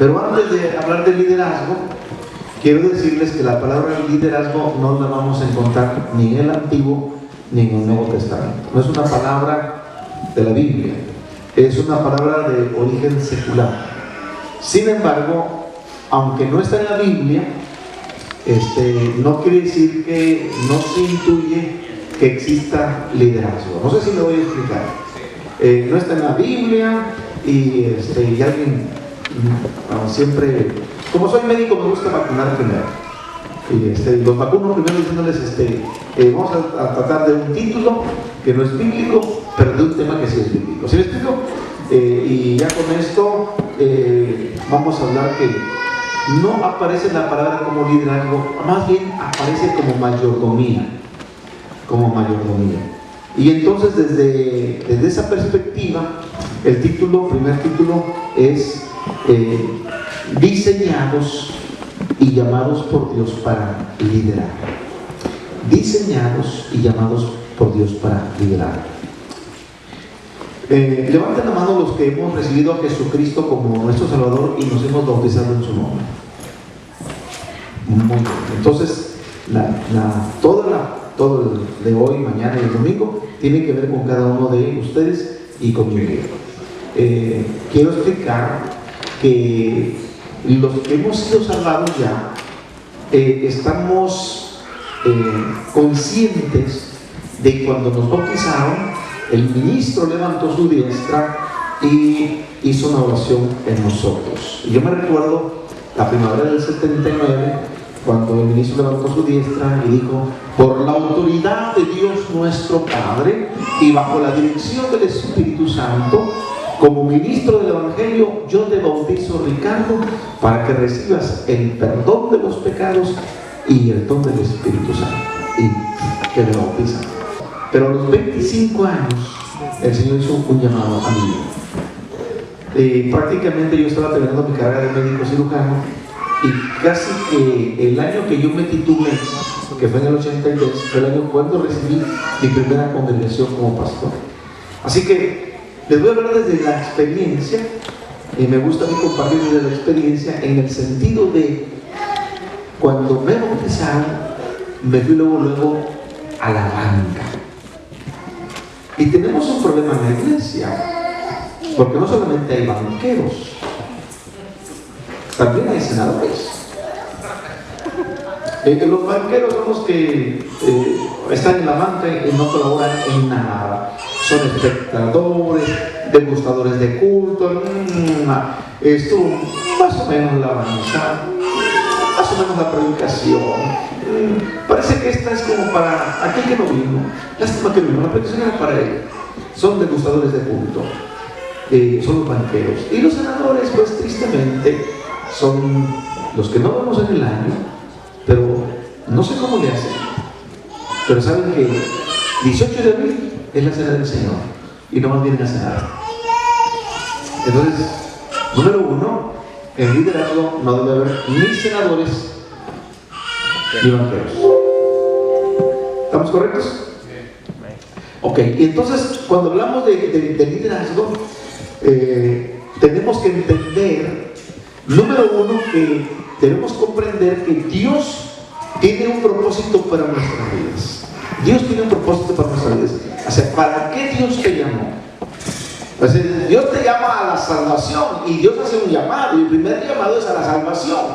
Pero antes de hablar de liderazgo, quiero decirles que la palabra liderazgo no la vamos a encontrar ni en el Antiguo ni en el Nuevo Testamento. No es una palabra de la Biblia, es una palabra de origen secular. Sin embargo, aunque no está en la Biblia, no quiere decir que no se intuye que exista liderazgo. No sé si me voy a explicar. No está en la Biblia y alguien siempre, como soy médico, me gusta vacunar primero. Y los vacuno primero diciéndoles, vamos a tratar de un título que no es bíblico, pero de un tema que sí es bíblico. ¿Sí me explico? Y ya con esto vamos a hablar que no aparece la palabra como liderazgo, más bien aparece como mayordomía. Como mayordomía. Y entonces desde esa perspectiva, el primer título es diseñados y llamados por Dios para liderar. Diseñados y llamados por Dios para liderar. Levanten la mano los que hemos recibido a Jesucristo como nuestro Salvador y nos hemos bautizado en su nombre. Muy bien. Entonces, todo el de hoy, mañana y el domingo tiene que ver con cada uno de ustedes y conmigo. Quiero explicar que los que hemos sido salvados ya estamos conscientes de que cuando nos bautizaron, el ministro levantó su diestra y hizo una oración en nosotros. Y yo me recuerdo la primavera del 79, cuando el ministro levantó su diestra y dijo: por la autoridad de Dios nuestro Padre y bajo la dirección del Espíritu Santo, como ministro del Evangelio, yo te bautizo, Ricardo, para que recibas el perdón de los pecados y el don del Espíritu Santo. Y que le bautizan. Pero a los 25 años, el Señor hizo un llamado a mí. Prácticamente yo estaba terminando mi carrera de médico cirujano y casi que el año que yo me titulé, que fue en el 83, fue el año cuando recibí mi primera congregación como pastor. Así que les voy a hablar desde la experiencia, y me gusta a mí compartir desde la experiencia en el sentido de cuando me bautizaron, me fui luego a la banca. Y tenemos un problema en la iglesia, porque no solamente hay banqueros, también hay senadores. Los banqueros son los que están en la banca y no colaboran en nada. Son espectadores, degustadores de culto, esto más o menos la alabanza, más o menos la predicación. Parece que esta es como para aquel que no vino. Lástima que vino, la predicación era para él. Son degustadores de culto, son los banqueros. Y los senadores, pues tristemente, son los que no vemos en el año, pero no sé cómo le hacen. Pero saben que 18 de abril es la cena del Señor y no más vienen a cenar. Entonces, número uno, en liderazgo no debe haber ni senadores ni banqueros. ¿Estamos correctos? Ok, y entonces cuando hablamos de liderazgo, tenemos que entender, número uno, que debemos comprender que Dios tiene un propósito para nuestras vidas. Dios tiene un propósito para nuestras vidas. O sea, ¿para qué Dios te llamó? O sea, Dios te llama a la salvación y Dios hace un llamado, y el primer llamado es a la salvación.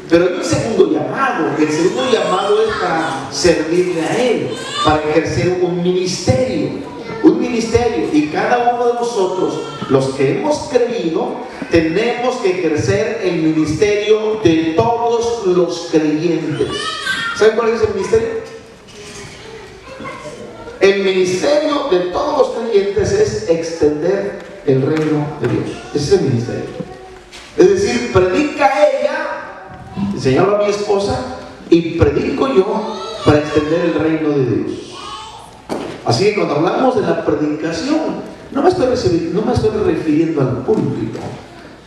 Pero hay un segundo llamado. El segundo llamado es para servirle a Él, para ejercer un ministerio. Un ministerio. Y cada uno de nosotros, los que hemos creído, tenemos que ejercer el ministerio de todos los creyentes. ¿Saben cuál es el ministerio? El ministerio de todos los creyentes es extender el reino de Dios. Ese es el ministerio. Es decir, predica ella, enseñarlo a mi esposa, y predico yo para extender el reino de Dios. Así que cuando hablamos de la predicación, no me estoy refiriendo al púlpito,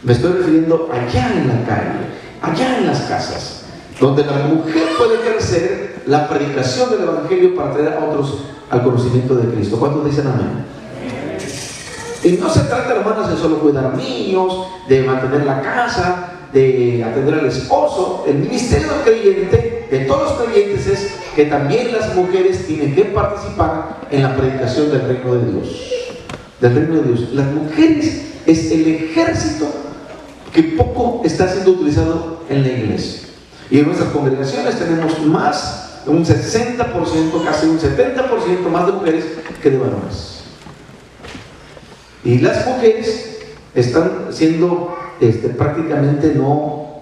me estoy refiriendo allá en la calle, allá en las casas, donde la mujer puede ejercer la predicación del Evangelio para traer a otros al conocimiento de Cristo. ¿Cuántos dicen amén? Y no se trata, hermanos, de solo cuidar niños, de mantener la casa, de atender al esposo. El ministerio del creyente, de todos los creyentes, es que también las mujeres tienen que participar en la predicación del reino de Dios. Del reino de Dios. Las mujeres es el ejército que poco está siendo utilizado en la iglesia. Y en nuestras congregaciones tenemos más, un 60%, casi un 70% más de mujeres que de varones. Y las mujeres están siendo prácticamente no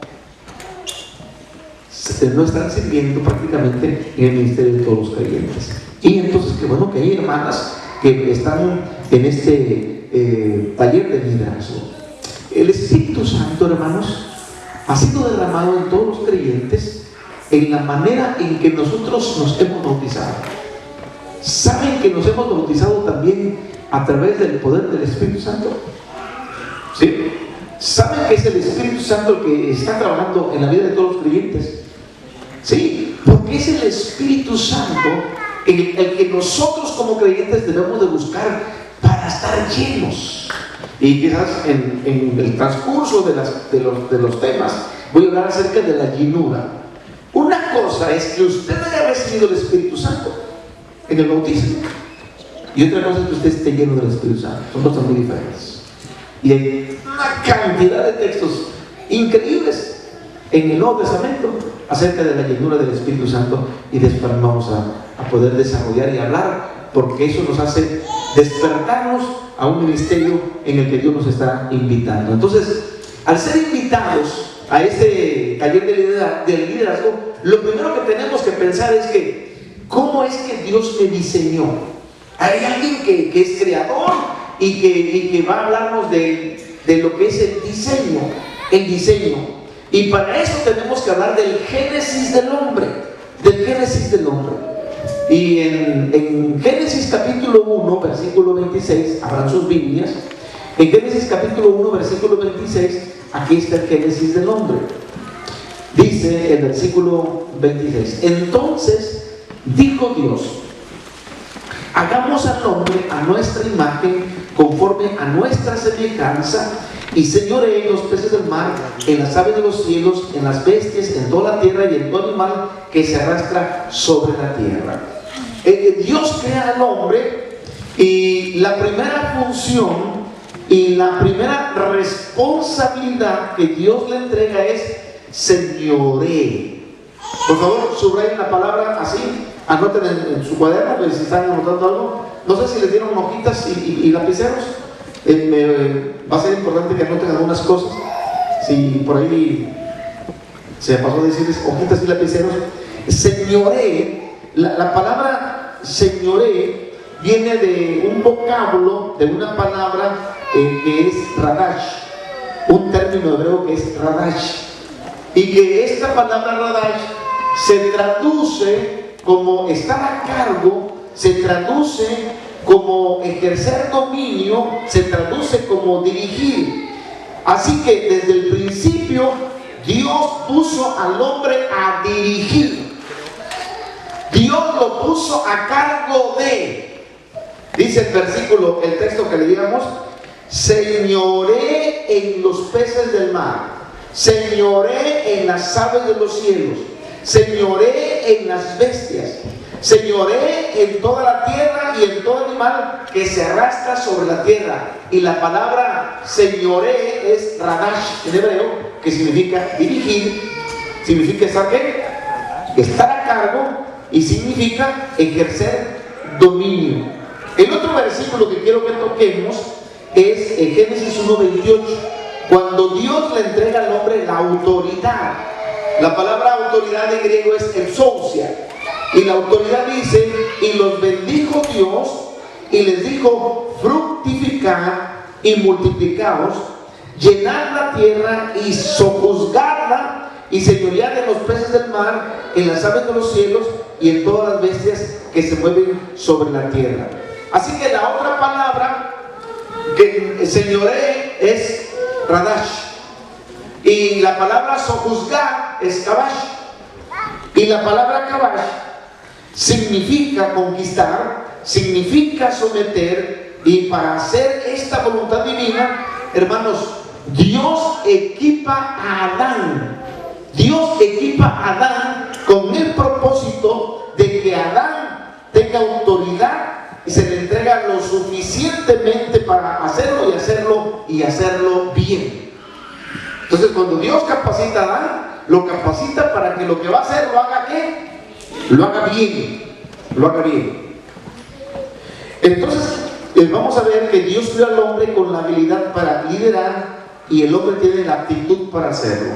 están sirviendo prácticamente en el ministerio de todos los creyentes. Y entonces, qué bueno que hay hermanas que están en este taller de liderazgo. El Espíritu Santo, hermanos, ha sido derramado en todos los creyentes en la manera en que nosotros nos hemos bautizado. ¿Saben que nos hemos bautizado también a través del poder del Espíritu Santo? ¿Sí? ¿Saben que es el Espíritu Santo el que está trabajando en la vida de todos los creyentes? Sí, porque es el Espíritu Santo el que nosotros como creyentes debemos de buscar para estar llenos. Y quizás en el transcurso de los temas voy a hablar acerca de la llenura. Una cosa es que usted haya recibido el Espíritu Santo en el bautismo, y otra cosa es que usted esté lleno del Espíritu Santo. Son cosas muy diferentes. Y hay una cantidad de textos increíbles en el Nuevo Testamento acerca de la llenura del Espíritu Santo, y después vamos a poder desarrollar y hablar, porque eso nos hace despertarnos a un ministerio en el que Dios nos está invitando. Entonces, al ser invitados a este taller de liderazgo, lo primero que tenemos que pensar es que ¿cómo es que Dios me diseñó? Hay alguien que es creador y que va a hablarnos de lo que es el diseño. Y para eso tenemos que hablar del génesis del hombre. Y en Génesis capítulo 1, versículo 26, abran sus Biblias. En Génesis capítulo 1, versículo 26, aquí está el génesis del hombre. Dice el versículo 26: entonces dijo Dios: hagamos al hombre a nuestra imagen, conforme a nuestra semejanza, y señoree en los peces del mar, en las aves de los cielos, en las bestias, en toda la tierra y en todo animal que se arrastra sobre la tierra. Dios crea al hombre, y la primera función y la primera responsabilidad que Dios le entrega es señoree. Por favor, subrayen la palabra así, anoten en su cuaderno, pues, si están anotando algo. No sé si les dieron hojitas y lapiceros. Va a ser importante que anoten algunas cosas. Si por ahí se pasó a decirles hojitas y lapiceros. Señoree, la palabra señoree viene de un vocablo, de una palabra que es radash, un término hebreo que es radash, y que esta palabra radash se traduce como estar a cargo, se traduce como ejercer dominio, se traduce como dirigir. Así que desde el principio Dios puso al hombre a dirigir. Dios lo puso a cargo de, dice el versículo, el texto que leíamos: señoree en los peces del mar, señoree en las aves de los cielos, señoree en las bestias, señoree en toda la tierra y en todo animal que se arrastra sobre la tierra. Y la palabra señoree es radash en hebreo, que significa dirigir, significa estar ¿qué? Estar a cargo, y significa ejercer dominio. El otro versículo que quiero que toquemos es en Génesis 1:28, cuando Dios le entrega al hombre la autoridad. La palabra autoridad en griego es exousia, y la autoridad dice: y los bendijo Dios y les dijo: fructificad y multiplicaos, llenad la tierra y sojuzgadla, y señoread en los peces del mar, en las aves de los cielos y en todas las bestias que se mueven sobre la tierra. Así que la otra palabra que señoree es radash, y la palabra sojuzgar es kabash, y la palabra kabash significa conquistar, significa someter, Y para hacer esta voluntad divina, hermanos, Dios equipa a Adán. Dios equipa a Adán con el propósito de que Adán tenga autoridad y se le entrega lo suficientemente para hacerlo y hacerlo y hacerlo bien. Entonces, cuando Dios capacita a Adán, lo capacita para que lo que va a hacer lo haga ¿qué? Lo haga bien. Lo haga bien. Entonces, vamos a ver que Dios creó al hombre con la habilidad para liderar y el hombre tiene la actitud para hacerlo.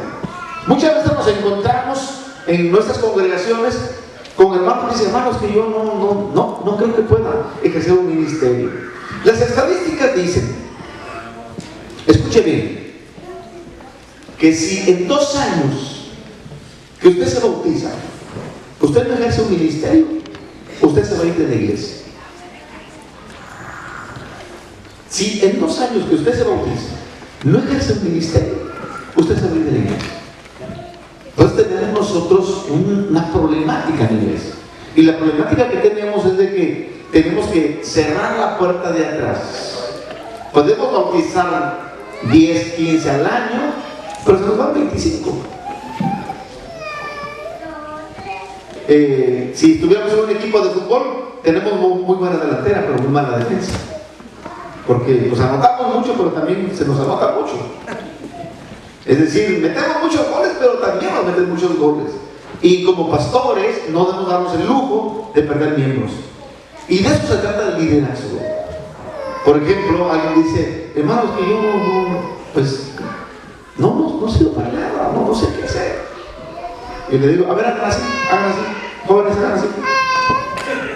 Muchas veces nos encontramos en nuestras congregaciones con hermanos que dicen, hermanos, que yo no creo que pueda ejercer un ministerio. Las estadísticas dicen, escuche bien, que si en 2 años que usted se bautiza, usted no ejerce un ministerio, usted se va a ir de la iglesia. Si en 2 años que usted se bautiza, no ejerce un ministerio, usted se va a ir de la iglesia. Entonces tenemos nosotros una problemática en la iglesia. Y la problemática que tenemos es de que tenemos que cerrar la puerta de atrás. Podemos bautizar 10, 15 al año, pero se nos van 25. Si estuviéramos en un equipo de fútbol, tenemos muy buena delantera, pero muy mala defensa. Porque nos anotamos mucho, pero también se nos anota mucho. Es decir, metemos muchos goles, pero también nos meten muchos goles. Y como pastores, no debemos darnos el lujo de perder miembros. Y de eso se trata el liderazgo. Por ejemplo, alguien dice, hermanos, que yo no sirvo para nada, no sé qué hacer. Y le digo, a ver, hagan así, jóvenes, hagan así.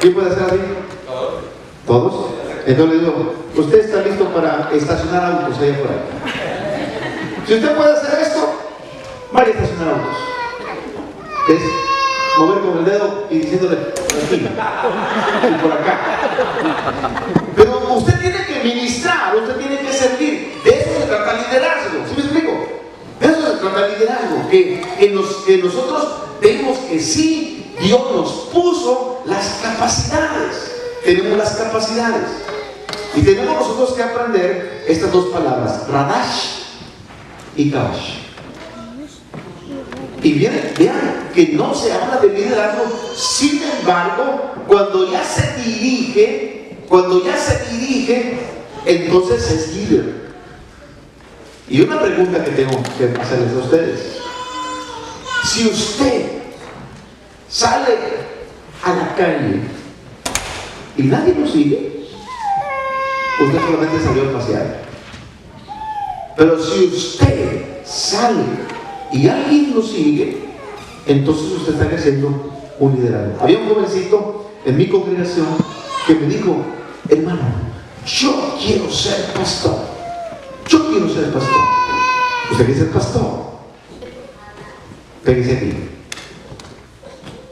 ¿Quién puede hacer así? ¿Todos? Entonces le digo, usted está listo para estacionar autos allá afuera. Si usted puede hacer esto, vaya a estacionar autos. Es mover con el dedo y diciéndole, aquí y por acá. Pero usted tiene que ministrar, usted tiene que servir. De eso se trata el liderazgo. ¿Sí me explico? De eso se trata el liderazgo. Que nosotros vemos que sí, Dios nos puso las capacidades. Tenemos las capacidades. Y tenemos nosotros que aprender estas 2 palabras, Radash y Kabash. Y vean que no se habla de liderazgo, sin embargo, cuando ya se dirige, entonces es líder. Y una pregunta que tengo que hacerles a ustedes: si usted sale a la calle y nadie lo sigue, usted solamente salió a pasear. Pero si usted sale y alguien lo sigue, entonces usted está ejerciendo un liderazgo. Había un jovencito en mi congregación que me dijo, hermano, yo quiero ser pastor. Yo quiero ser pastor. ¿Usted quiere ser pastor? Pégase aquí.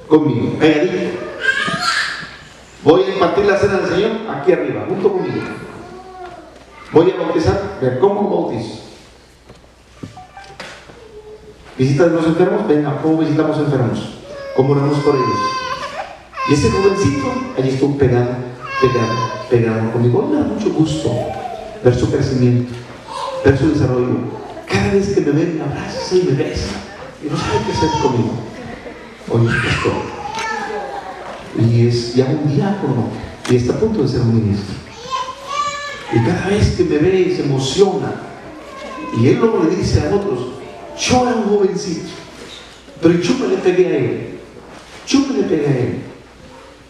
Conmigo, pegadito. Voy a impartir la cena del Señor aquí arriba, junto conmigo. Voy a bautizar. Vean, ¿cómo bautizo? ¿Visitas a los enfermos? Venga, ¿cómo visitamos enfermos? ¿Cómo oramos por ellos? Y ese jovencito allí estuvo pegado conmigo. Me da mucho gusto ver su crecimiento, ver su desarrollo. Cada vez que me ve, me abraza y me besa. Y no sabe qué hacer conmigo. Hoy es pastor. Y es ya un diácono. Y está a punto de ser un ministro. Y cada vez que me ve, se emociona. Y él luego le dice a otros, yo era un jovencito, pero yo me le pegué a él.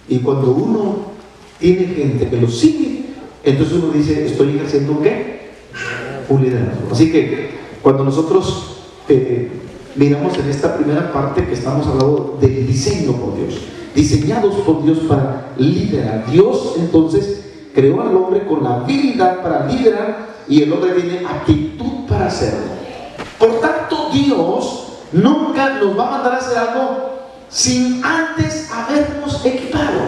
Y cuando uno tiene gente que lo sigue, entonces uno dice, estoy ejerciendo ¿un qué? Un liderazgo. Así que cuando nosotros miramos en esta primera parte que estamos hablando del diseño por Dios, diseñados por Dios para liderar. Dios entonces creó al hombre con la habilidad para liderar y el hombre tiene actitud para hacerlo. Por tanto, Dios nunca nos va a mandar a hacer algo sin antes habernos equipado.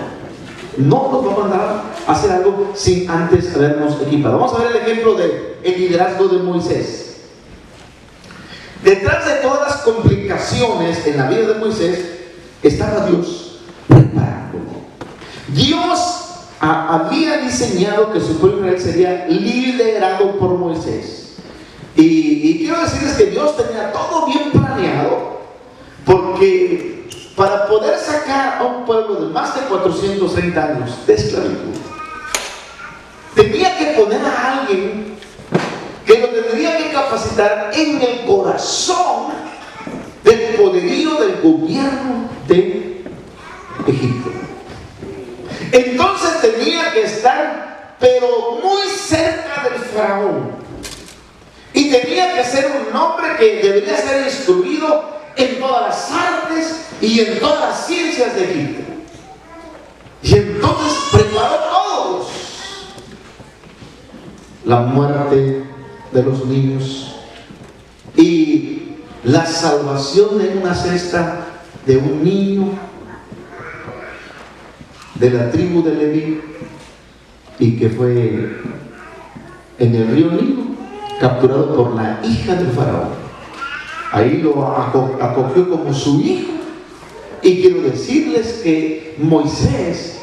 No nos va a mandar a hacer algo sin antes habernos equipado. Vamos a ver el ejemplo del liderazgo de Moisés. Detrás de todas las complicaciones en la vida de Moisés estaba Dios preparándolo. Dios había diseñado que su pueblo Israel sería liderado por Moisés. Y quiero decirles que Dios tenía todo bien planeado, porque para poder sacar a un pueblo de más de 430 años de esclavitud, tenía que poner a alguien que lo tendría que capacitar en el corazón del poderío del gobierno de Egipto. Entonces tenía que estar, pero muy cerca del faraón, y tenía que ser un hombre que debería ser instruido en todas las artes y en todas las ciencias de Egipto. Y entonces preparó todos: la muerte de los niños y la salvación en una cesta de un niño de la tribu de Leví, y que fue en el río Nilo capturado por la hija del faraón. Ahí lo acogió como su hijo. Y quiero decirles que Moisés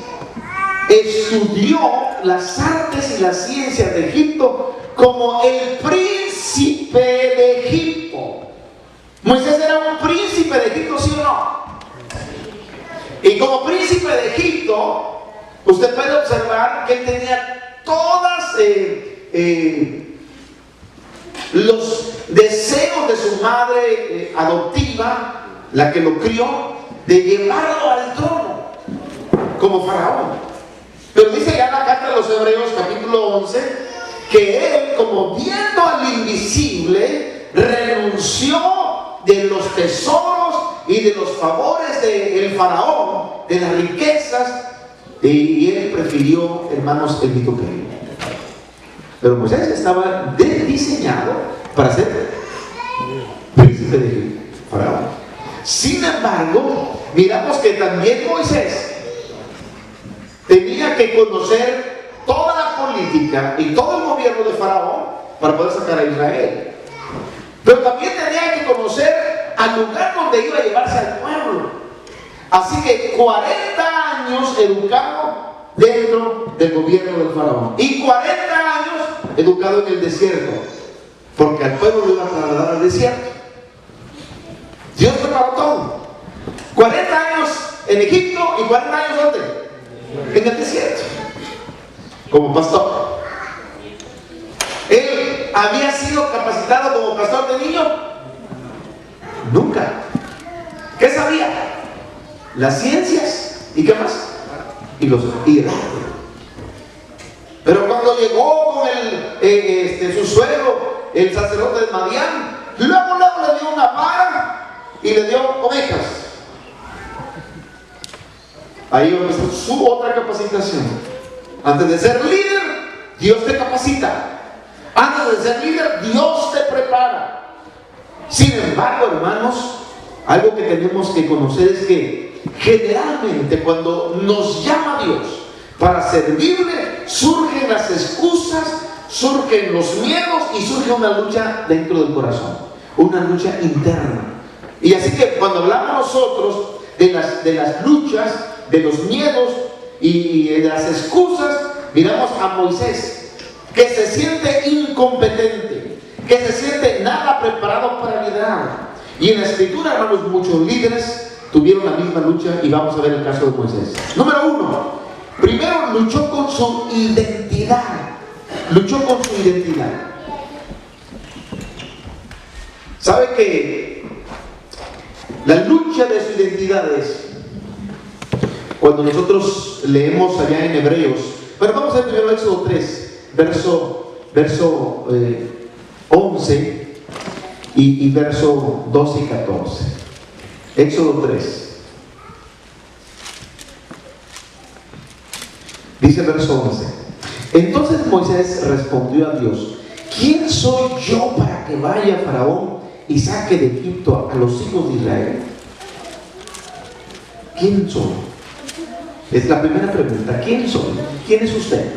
estudió las artes y las ciencias de Egipto como el príncipe de Egipto. Moisés era un príncipe de Egipto, ¿sí o no? Y como príncipe de Egipto, usted puede observar que él tenía todas los deseos de su madre adoptiva, la que lo crió, de llevarlo al trono como faraón. Pero dice ya en la carta de los Hebreos, capítulo 11, que él, como viendo al invisible, renunció de los tesoros y de los favores del faraón, de las riquezas, y él prefirió, hermanos, el vituperio. Pero Moisés estaba diseñado para ser príncipe de faraón. Sin embargo, miramos que también Moisés tenía que conocer toda la política y todo el gobierno de faraón para poder sacar a Israel. Pero también tenía que conocer al lugar donde iba a llevarse al pueblo. Así que 40 años educado dentro del gobierno del faraón y 40 años educado en el desierto, porque al pueblo lo iba a trasladar al desierto. Dios preparó todo. 40 años en Egipto y 40 años ¿dónde? En el desierto, como pastor. ¿Él había sido capacitado como pastor de niño? Nunca. ¿Qué sabía? Las ciencias. ¿Y qué más? Y el arte. Pero cuando llegó con su suegro, el sacerdote de Madián, luego le dio una vara y le dio ovejas. Ahí va a empezar su otra capacitación. Antes de ser líder, Dios te capacita. Antes de ser líder, Dios te prepara. Sin embargo, hermanos, algo que tenemos que conocer es que generalmente cuando nos llama Dios para servirle, surgen las excusas, surgen los miedos y surge una lucha dentro del corazón, una lucha interna. Y así que cuando hablamos nosotros de las luchas, de los miedos y de las excusas, miramos a Moisés, que se siente incompetente, que se siente nada preparado para liderar. Y en la escritura, hermanos, muchos líderes tuvieron la misma lucha, y vamos a ver el caso de Moisés. Número 1, primero luchó con su identidad. Luchó con su identidad. ¿Sabe que la lucha de su identidad es, cuando nosotros leemos allá en Hebreos, pero vamos a ver primero Éxodo 3, verso 11 y verso 12 y 14. Éxodo 3. Dice verso 11. Entonces Moisés respondió a Dios: ¿quién soy yo para que vaya Faraón y saque de Egipto a los hijos de Israel? ¿Quién soy? Es la primera pregunta. ¿Quién soy? ¿Quién es usted?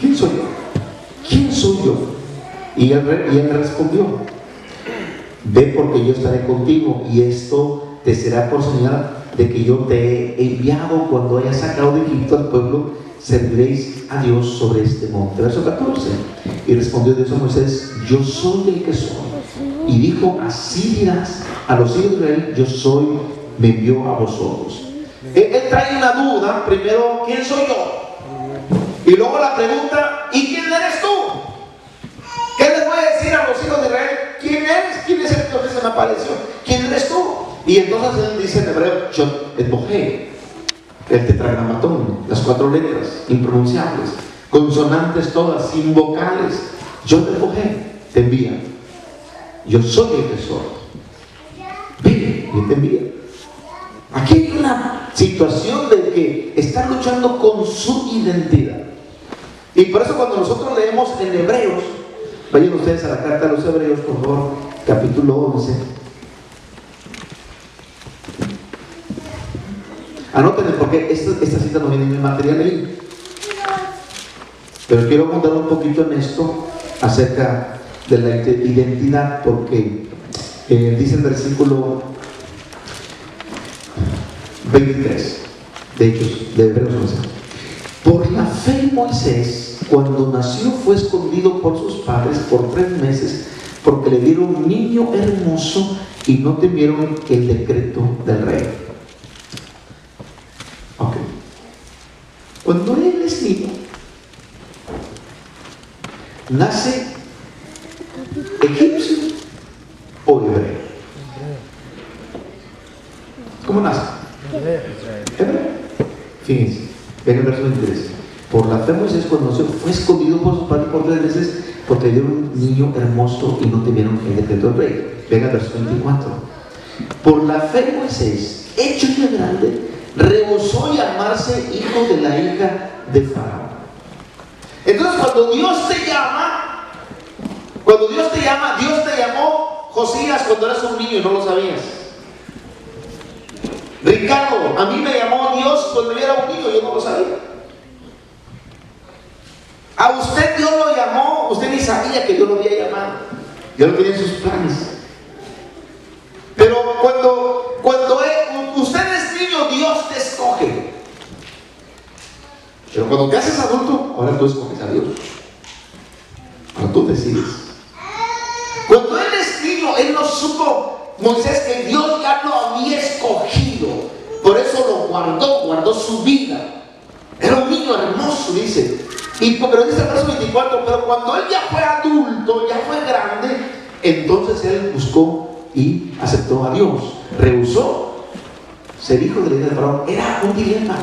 ¿Quién soy yo? ¿Quién soy yo? Y él respondió: ve, porque yo estaré contigo, y esto te será por señal de que yo te he enviado. Cuando hayas sacado de Egipto al pueblo, serviréis a Dios sobre este monte. Verso 14. Y respondió Dios a Moisés: yo soy el que soy. Y dijo: así dirás a los hijos de Israel: yo soy, me envió a vosotros. Él trae una duda. Primero, ¿quién soy yo? Y luego la pregunta: ¿y quién eres tú? ¿Qué les voy a decir a los hijos de Israel? ¿Quién eres? ¿Quién es el Dios que se me apareció? ¿Quién eres tú? Y entonces él dice en hebreo: Yod Bojé, el tetragramatón, las 4 letras impronunciables, consonantes todas, sin vocales. Yod Bojé, te envía. Yo soy el que soy. Ven, y te envía. Aquí hay una situación de que está luchando con su identidad. Y por eso cuando nosotros leemos en Hebreos, vayan ustedes a la carta a los Hebreos, por favor, capítulo 11. Anótenle porque esta cita no viene en el material ahí. Pero quiero contar un poquito en esto acerca de la identidad, porque dice el versículo 23 de Hechos, de Hebreos 11. Por la fe Moisés, cuando nació, fue escondido por sus padres por 3 meses, porque le dieron un niño hermoso y no temieron el decreto del rey. Ok. Cuando él es niño, ¿nace egipcio o hebreo? ¿Cómo nace? Hebreo. Fíjense, ven el verso 23. Por la fe Moisés, cuando nació, fue escondido por sus padres por 3 meses, porque le dieron un niño hermoso y no temieron el decreto del rey. Venga el verso 24. Por la fe Moisés, hecho ya grande, rehusó llamarse hijo de la hija de Faraón. Entonces cuando Dios te llama, Dios te llamó Josías cuando eras un niño y no lo sabías. Ricardo, a mí me llamó Dios cuando yo era un niño, yo no lo sabía. A usted Dios lo llamó, usted ni sabía que Dios lo había llamado. Dios lo tenía en sus planes. Pero cuando usted es niño, Dios te escoge. Pero cuando te haces adulto, ahora tú escoges a Dios. Ahora tú decides. Cuando él es niño, él no supo, Moisés, que Dios ya lo había escogido. Por eso lo guardó su vida. Era un niño hermoso, dice. Pero dice el verso 24, pero cuando él ya fue adulto, ya fue grande, entonces él buscó y aceptó a Dios. Rehusó ser hijo de la hija de Faraón. Era un dilema.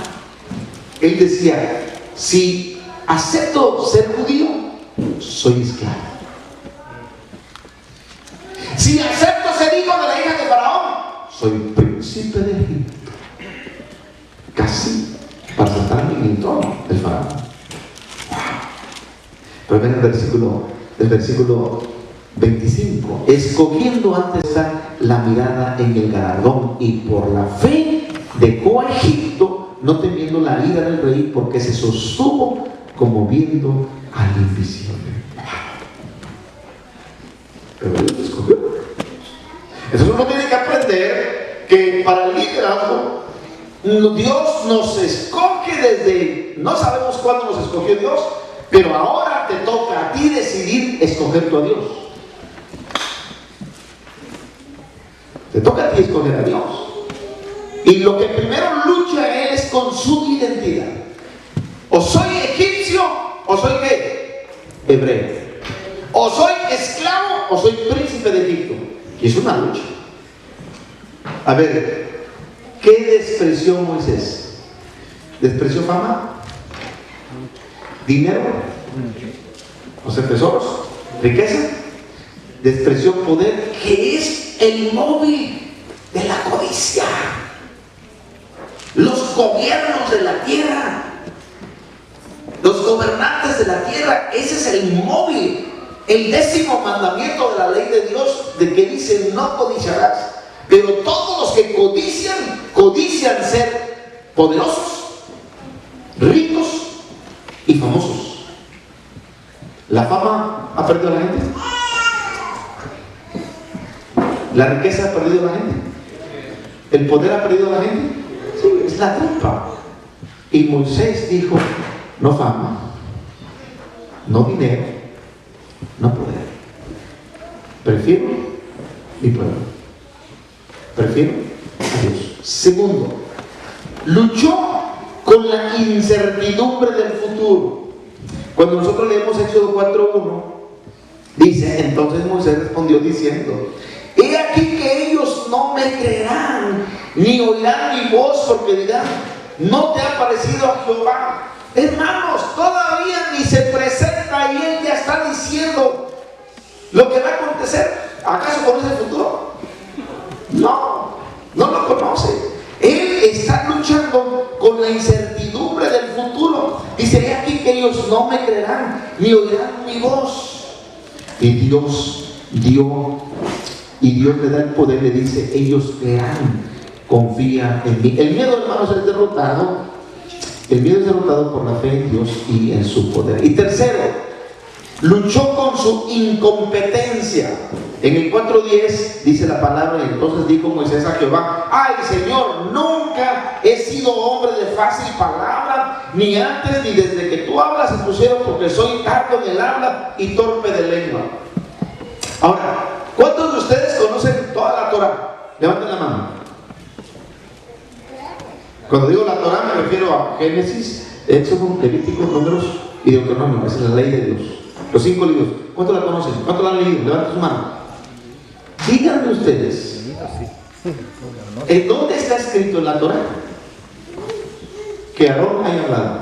Él decía: si acepto ser judío, soy esclavo. Si acepto ser hijo de la hija de Faraón, soy príncipe de Egipto. Casi para sentarme en el trono del Faraón. Pero ven el versículo 25. Escogiendo antes la mirada en el galardón, y por la fe dejó a Egipto, no temiendo la ira del rey, porque se sostuvo como viendo al invisible. Pero Dios lo escogió. Entonces uno tiene que aprender que para el liderazgo, Dios nos escoge desde, no sabemos cuándo nos escogió Dios, pero ahora te toca a ti decidir escoger tú a Dios. Te toca a ti escoger a Dios. Y lo que primero lucha él es con su identidad. O soy egipcio, o soy ¿qué? Hebreo. O soy esclavo, o soy príncipe de Egipto. Y es una lucha. A ver, ¿qué despreció Moisés? ¿Despreció fama? ¿Dinero? O sea, tesoros, riqueza. Despreció poder, que es el móvil de la codicia. Los gobiernos de la tierra, los gobernantes de la tierra, ese es el móvil. El 10º mandamiento de la ley de Dios, de que dice: no codiciarás. Pero todos los que codician ser poderosos, ricos y famosos. ¿La fama ha perdido a la gente? ¿La riqueza ha perdido a la gente? ¿El poder ha perdido a la gente? Sí, es la trampa. Y Moisés dijo: no fama, no dinero, no poder. Prefiero mi pueblo. Prefiero a Dios. Segundo, luchó con la incertidumbre del futuro. Cuando nosotros leemos Éxodo 4:1, dice: entonces Moisés respondió diciendo: he aquí que ellos no me creerán, ni oirán mi voz, porque dirán: no te ha parecido a Jehová. Hermanos, todavía ni se presenta y él ya está diciendo lo que va a acontecer. ¿Acaso conoce el futuro? No, no lo conoce. Él está luchando con la incertidumbre del futuro. Dice: he aquí que ellos no me creerán, ni oirán mi voz. Y Dios le da el poder, le dice: ellos creerán, confía en mí. El miedo, hermanos, es derrotado. El miedo es derrotado por la fe en Dios y en su poder. Y tercero, luchó con su incompetencia. En el 4:10 dice la palabra: y entonces dijo Moisés a Jehová: ay, Señor, nunca he sido hombre de fácil palabra, ni antes ni desde que tú hablas se pusieron, porque soy tardo en el habla y torpe de lengua. Ahora, ¿cuántos de ustedes conocen toda la Torah? Levanten la mano. Cuando digo la Torah me refiero a Génesis, Éxodo, Levítico, Números y Deuteronomio. Esa es la ley de Dios. Los 5 libros. ¿Cuántos la conocen? ¿Cuántos la han leído? Levanten su mano. Díganme ustedes, ¿en dónde está escrito en la Torah que Aarón haya hablado?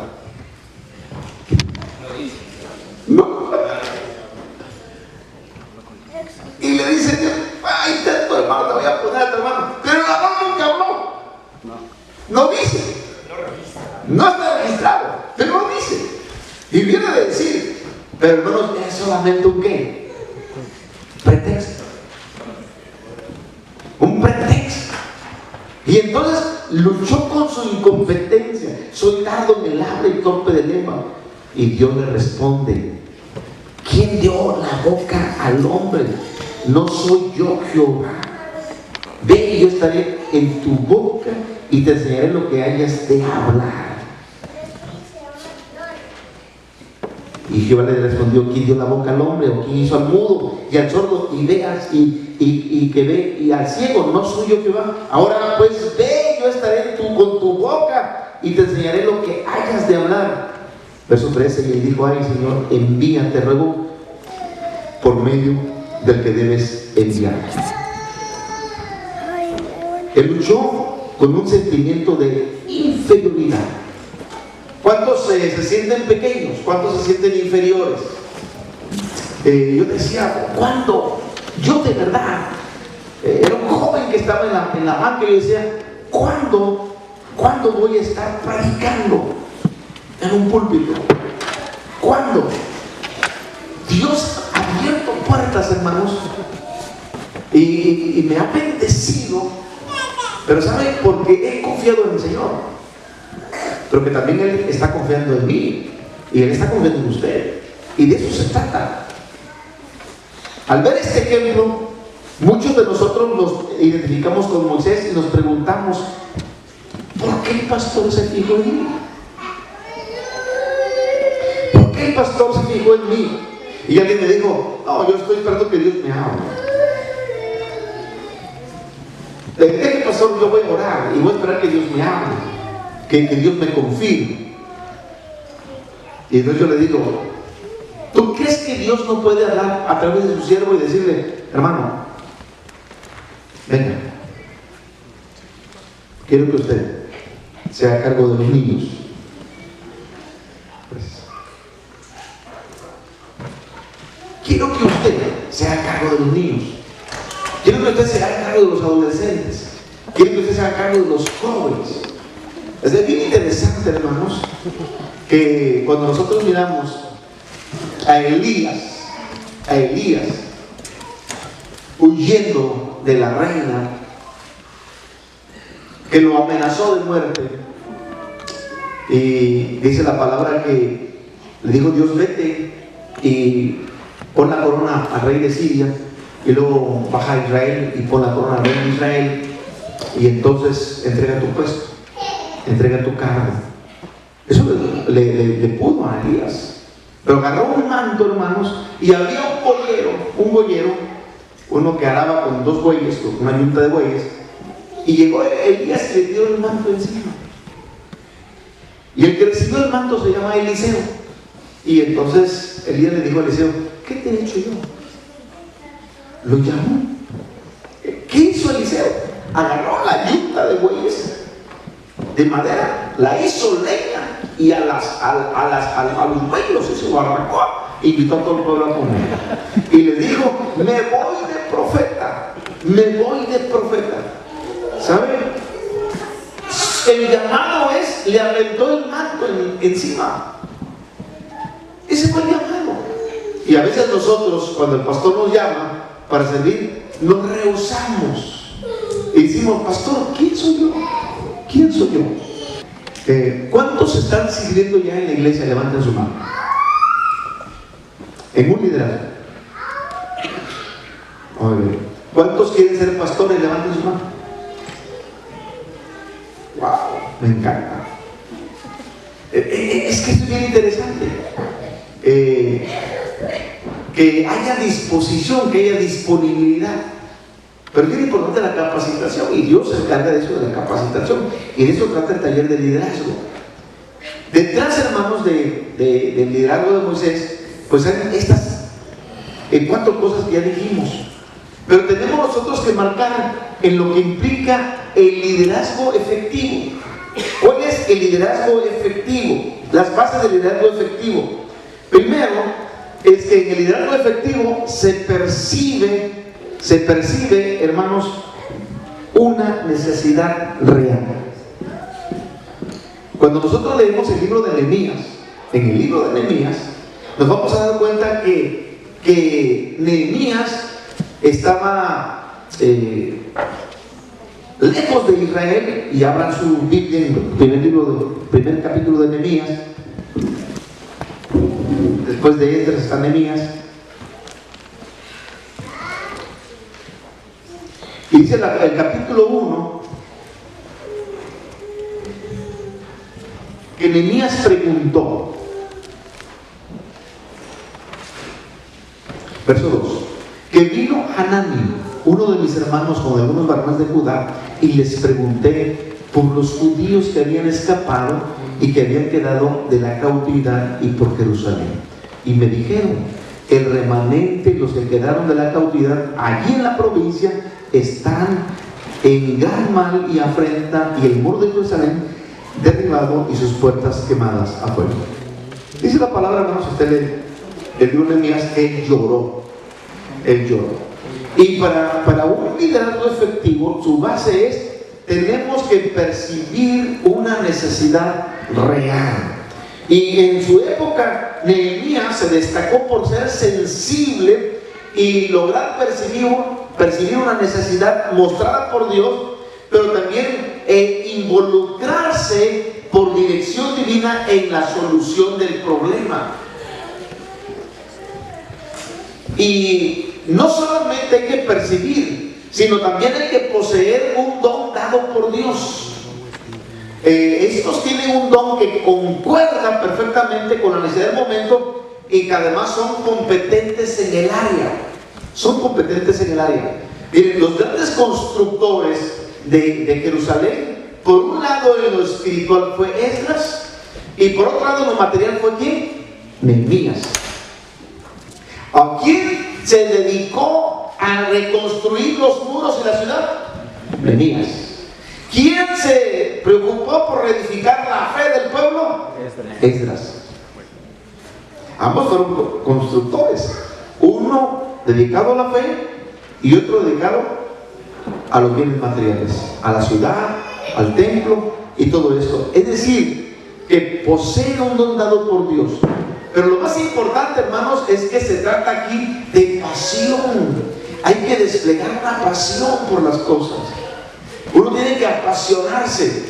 No. Y le dice Dios: ay, tu hermano, te voy a poner a tu hermano. Pero Aarón nunca habló. No dice. No está registrado, pero no dice. Y viene a decir: pero hermanos, es solamente un ¿qué? Pretexto. Un pretexto. Y entonces luchó con su incompetencia. Soy tardo en el habla y torpe de lengua. Y Dios le responde: ¿quién dio la boca al hombre? ¿No soy yo Jehová? Ve, y yo estaré en tu boca y te enseñaré lo que hayas de hablar. Y Jehová le respondió: ¿quién dio la boca al hombre? ¿O quién hizo al mudo y al sordo y veas y que ve y al ciego? No soy yo Jehová. Ahora pues ve, yo estaré con tu boca y te enseñaré lo que hayas de hablar. Verso 13: y él dijo: ay, Señor, envía, te ruego, por medio del que debes enviar. Él luchó con un sentimiento de inferioridad. ¿Cuántos se sienten pequeños? ¿Cuántos se sienten inferiores? Yo decía, ¿cuándo? Yo de verdad, era un joven que estaba en la banca, y yo decía, ¿cuándo voy a estar predicando en un púlpito? ¿Cuándo? Dios ha abierto puertas, hermanos, y me ha bendecido, pero ¿sabe? Porque he confiado en el Señor, pero que también Él está confiando en mí, y Él está confiando en usted, y de eso se trata. Al ver este ejemplo, muchos de nosotros nos identificamos con Moisés y nos preguntamos, ¿por qué el pastor se fijó en mí? ¿Por qué el pastor se fijó en mí? Y alguien me dijo, no, yo estoy esperando que Dios me hable. Le dije, pastor, yo voy a orar y voy a esperar que Dios me hable, que Dios me confirme. Y entonces yo le digo, ¿tú crees que Dios no puede hablar a través de su siervo y decirle, hermano, venga, quiero que usted se haga cargo de los niños? Pues, quiero que usted se haga cargo de los niños. Quiero que usted se haga cargo de los adolescentes. Quiero que usted se haga cargo de los jóvenes. Es bien interesante, hermanos, que cuando nosotros miramos a Elías huyendo de la reina que lo amenazó de muerte, y dice la palabra que le dijo Dios, vete y pon la corona al rey de Siria, y luego baja a Israel y pon la corona al rey de Israel, y entonces entrega tu puesto, entrega tu cargo. Eso le pudo a Elías. Pero agarró un manto, hermanos, y había un boyero, uno que araba con 2 bueyes, con una yunta de bueyes, y llegó Elías y le dio el manto encima. Y el que recibió el manto se llama Eliseo. Y entonces Elías le dijo a Eliseo: ¿qué te he hecho yo? Lo llamó. ¿Qué hizo Eliseo? Agarró la yunta de bueyes de madera, la hizo leña, y a los bueyes los hizo barbacoa, invitó a todo el pueblo a comer. Y le dijo: me voy de profeta, me voy de profeta. ¿Saben? El llamado es, le aventó el manto encima. Ese fue el llamado. Y a veces nosotros, cuando el pastor nos llama para servir, nos rehusamos y decimos: pastor, ¿quién soy yo? ¿Quién soy yo? ¿Cuántos están sirviendo ya en la iglesia? Levanten su mano. En un liderazgo. ¿Cuántos quieren ser pastores? Levanten su mano. Wow, me encanta. Es que esto es bien interesante. Que haya disposición, que haya disponibilidad. Pero es bien importante la capacitación, y Dios se encarga de eso, de la capacitación, y de eso trata el taller de liderazgo. Detrás, hermanos, del liderazgo de Moisés, pues hay estas 4 cosas que ya dijimos. Pero tenemos nosotros que marcar en lo que implica el liderazgo efectivo. ¿Cuál es el liderazgo efectivo? Las bases del liderazgo efectivo. Primero, es que en el liderazgo efectivo se percibe, hermanos, una necesidad real. Cuando nosotros leemos el libro de Nehemías, en el libro de Nehemías, nos vamos a dar cuenta que Nehemías estaba lejos de Israel, y abran su Biblia en el primer capítulo de Nehemías. Después de Esdras está Nehemías. Y dice el capítulo 1 que Nehemías preguntó, verso 2, que vino Hanani, uno de mis hermanos, con algunos varones de Judá, y les pregunté por los judíos que habían escapado y que habían quedado de la cautividad y por Jerusalén. Y me dijeron: el remanente, los que quedaron de la cautividad allí en la provincia, están en gran mal y afrenta, y el muro de Jerusalén derribado y sus puertas quemadas a fuego. Dice la palabra, hermanos, usted le dio Nehemías, él lloró. Y para un liderazgo efectivo, su base es: tenemos que percibir una necesidad real. Y en su época, Nehemías se destacó por ser sensible y lograr percibir una necesidad mostrada por Dios, pero también involucrarse por dirección divina en la solución del problema. Y no solamente hay que percibir, sino también hay que poseer un don dado por Dios. Estos tienen un don que concuerda perfectamente con la necesidad del momento, y que además son competentes en el área. Miren, los grandes constructores de Jerusalén, por un lado en lo espiritual fue Esdras, y por otro lado en lo material fue ¿quién? Nehemías. ¿A quién se dedicó a reconstruir los muros de la ciudad? Nehemías. ¿Quién se preocupó por reedificar la fe del pueblo? Esdras. Ambos fueron constructores, uno dedicado a la fe y otro dedicado a los bienes materiales, a la ciudad, al templo y todo esto. Es decir, que poseen un don dado por Dios. Pero lo más importante, hermanos, es que se trata aquí de pasión. Hay que desplegar una pasión por las cosas. Uno tiene que apasionarse.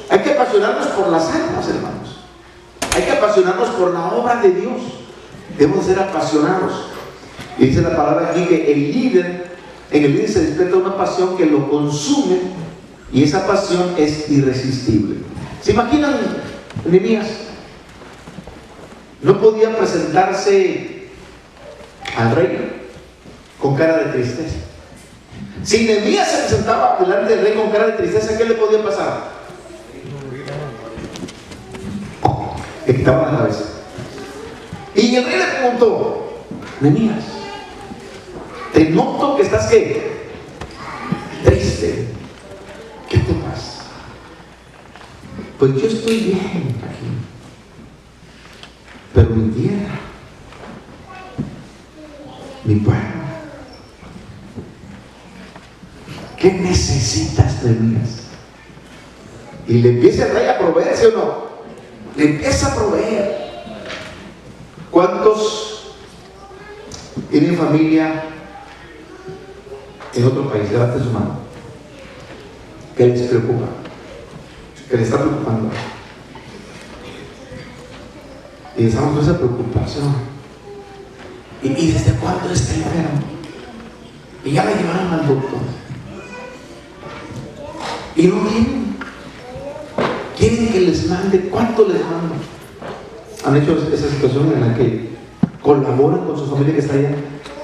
Hay que apasionarnos por las almas, hermanos. Hay que apasionarnos por la obra de Dios. Debemos ser apasionados. Y dice la palabra aquí que en el líder se despierta una pasión que lo consume, y esa pasión es irresistible. ¿Se imaginan Nehemías no podía presentarse al rey con cara de tristeza. Si Nehemías se presentaba delante del rey con cara de tristeza, ¿qué le podía pasar? Le quitaban la cabeza. Y el rey le preguntó: Nehemías, te noto que estás ¿qué? Triste. ¿Qué te pasa? Pues yo estoy bien aquí, pero mi tierra, mi pueblo, ¿qué necesitas, Nehemías? Y le empieza el rey a proveer, ¿sí o no? Le empieza a proveer. ¿Cuántos tienen familia en otro país? Levante su mano. ¿Qué les preocupa? ¿Qué les está preocupando? Y estamos con esa preocupación. ¿Y desde cuándo está enfermo? Y ya la llevaron al doctor. Y no vienen. Quieren que les mande. ¿Cuánto les mando? ¿Han hecho esa situación en la que colaboran con su familia que está allá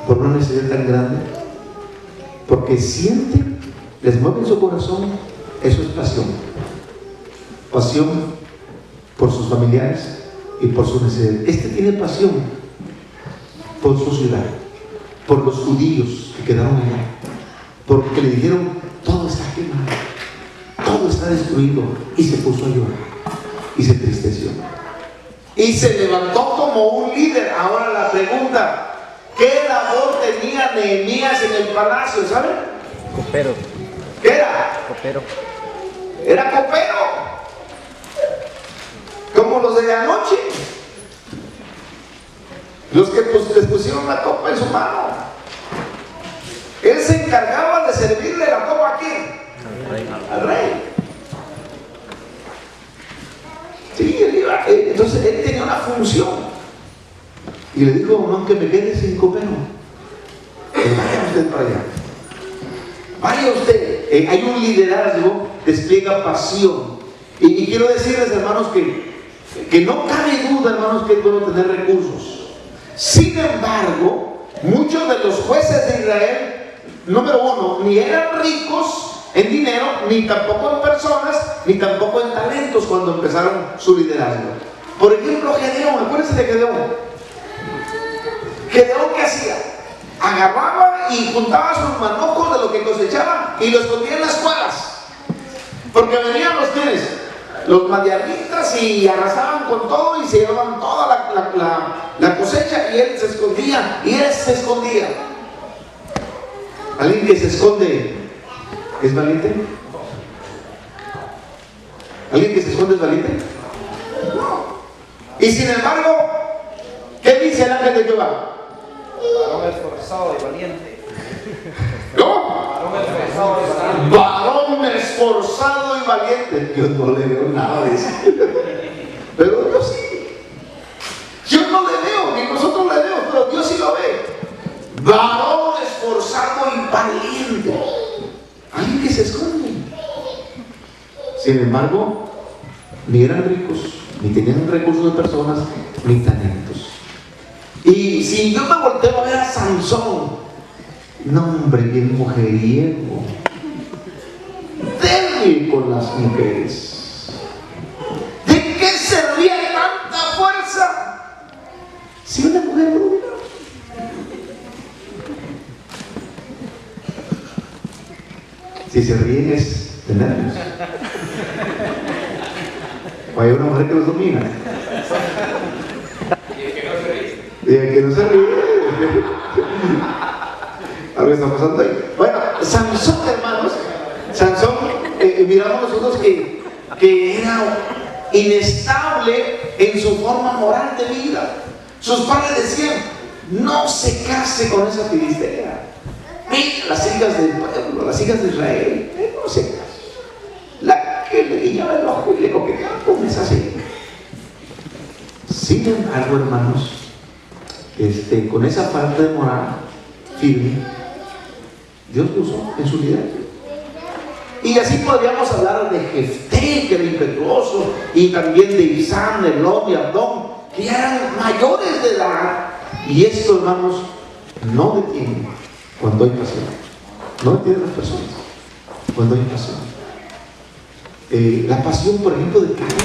por una necesidad tan grande? Porque sienten, les mueve en su corazón. Eso es pasión. Pasión por sus familiares y por su necesidad. Este tiene pasión por su ciudad, por los judíos que quedaron allá, porque le dijeron: todo está quemado, todo está destruido. Y se puso a llorar y se entristeció y se levantó como un líder. Ahora la pregunta: ¿qué labor tenía Nehemías en el palacio? ¿Saben? Copero. ¿Qué era? Copero. Era copero, como los de anoche, los que les pusieron la copa en su mano. Él se encargaba de servirle la copa ¿a quién? Al rey. Sí, él iba. Entonces él tenía una función. Y le dijo: no, que me quede sin copero. Vaya usted para allá. Vaya usted. Hay un liderazgo, despliega pasión. Y quiero decirles, hermanos, que no cabe duda, hermanos, que es bueno tener recursos. Sin embargo, muchos de los jueces de Israel, número uno, ni eran ricos en dinero, ni tampoco en personas, ni tampoco en talentos cuando empezaron su liderazgo. Por ejemplo, Gedeón, acuérdense de Gedeón. Gedeón, ¿qué hacía? Agarraba y juntaba sus manojos de lo que cosechaban y los escondía en las cuadras, porque venían los madianitas y arrasaban con todo y se llevaban toda la cosecha, y él se escondía. ¿Alguien que se esconde es valiente? ¿Alguien que se esconde es valiente? No. Y sin embargo, ¿qué dice el ángel de Jehová? Varón esforzado y valiente. ¿Cómo? Varón esforzado y valiente. Varón esforzado y valiente. Yo no le veo nada de eso. Pero Dios sí. Yo no le veo, ni nosotros le vemos, pero Dios sí lo ve. Varón esforzado y valiente. Alguien que se esconde. Sin embargo, ni eran ricos, ni tenían recursos de personas, ni talentos. Y si yo me volteo a ver a Sansón, no, hombre, bien mujeriego, débil con las mujeres. ¿De qué servía tanta fuerza si una mujer rubia? Si se ríen es de nervios. O hay una mujer que los domina. Y el que no se ríe. Algo está pasando ahí. Bueno, Sansón, hermanos, Sansón, miramos nosotros que era inestable en su forma moral de vida. Sus padres decían: no se case con esa filistea. Mira las hijas del pueblo, las hijas de Israel, no se case. La que le guiñaba el ojo y le coqueteaba con esa así. Sin embargo, hermanos, con esa falta de moral firme, Dios lo usó en su liderazgo. Y así podríamos hablar de Jefté, que era impetuoso, y también de Ibsán, Elón y Abdón, que ya eran mayores de edad. Y esto, hermanos, no detiene cuando hay pasión. No detiene a las personas cuando hay pasión. La pasión, por ejemplo, de Caleb.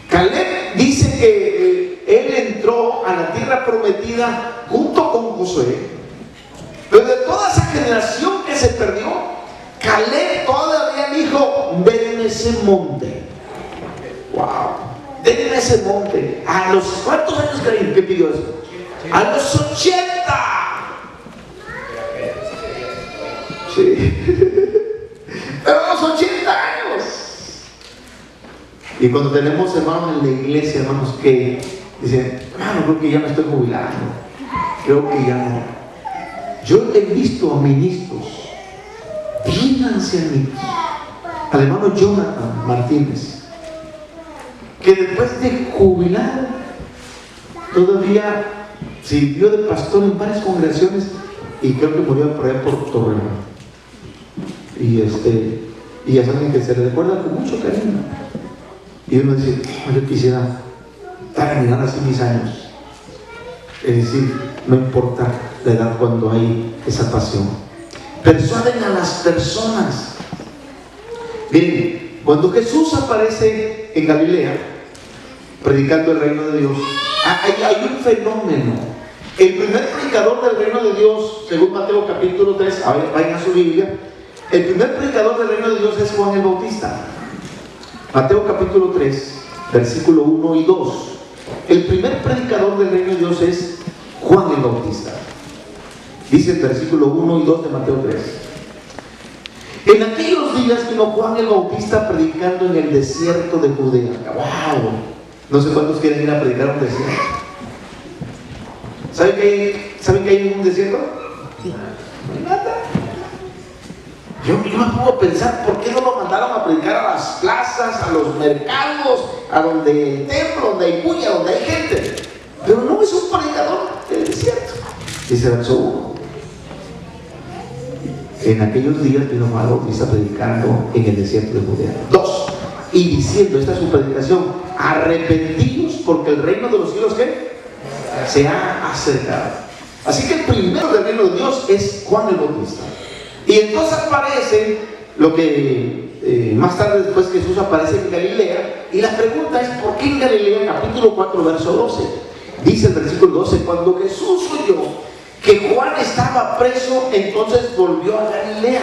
Caleb dice que él entró a la tierra prometida junto con Josué, pero de toda esa generación que se perdió, Caleb todavía dijo: ven en ese monte. Wow, ven en ese monte. ¿A los cuántos años que pidió eso? A los 80. Sí. Pero a los 80 años. Y cuando tenemos hermanos en la iglesia, hermanos, que dicen: hermano, creo que ya me estoy jubilando, creo que ya no. Yo he visto a ministros bien ancianitos, al hermano Jonathan Martínez, que después de jubilar todavía sirvió de pastor en varias congregaciones, y creo que murió por allá por Torreón. Y es alguien que se le recuerda con mucho cariño. Y uno dice: yo quisiera terminar así mis años. Es decir, no importa la edad cuando hay esa pasión. Persuaden a las personas. Miren, cuando Jesús aparece en Galilea predicando el reino de Dios, hay un fenómeno. El primer predicador del reino de Dios, según Mateo capítulo 3, vayan a su Biblia, el primer predicador del reino de Dios es Juan el Bautista. Mateo capítulo 3, versículo 1 y 2. El primer predicador del reino de Dios es Juan el Bautista. Dice el versículo 1 y 2 de Mateo 3. En aquellos días vino Juan el Bautista predicando en el desierto de Judea. ¡Wow! No sé cuántos quieren ir a predicar a un desierto. ¿Saben qué hay en un desierto? No hay nada. Yo me pongo a pensar: ¿por qué no lo mandaron a predicar a las plazas, a los mercados, a donde el templo, donde hay bulla, donde hay gente? Pero no, es un predicador del desierto. Dice el verso 1. En aquellos días vino Juan Bautista predicando en el desierto de Judea. 2. Y diciendo, esta es su predicación: arrepentidos, porque el reino de los cielos, ¿qué? Se ha acercado. Así que el primero del reino de Dios es Juan el Bautista. Y entonces aparece lo que más tarde después Jesús aparece en Galilea. Y la pregunta es: ¿por qué en Galilea? Capítulo 4, verso 12. Dice el versículo 12: cuando Jesús oyó que Juan estaba preso, entonces volvió a Galilea.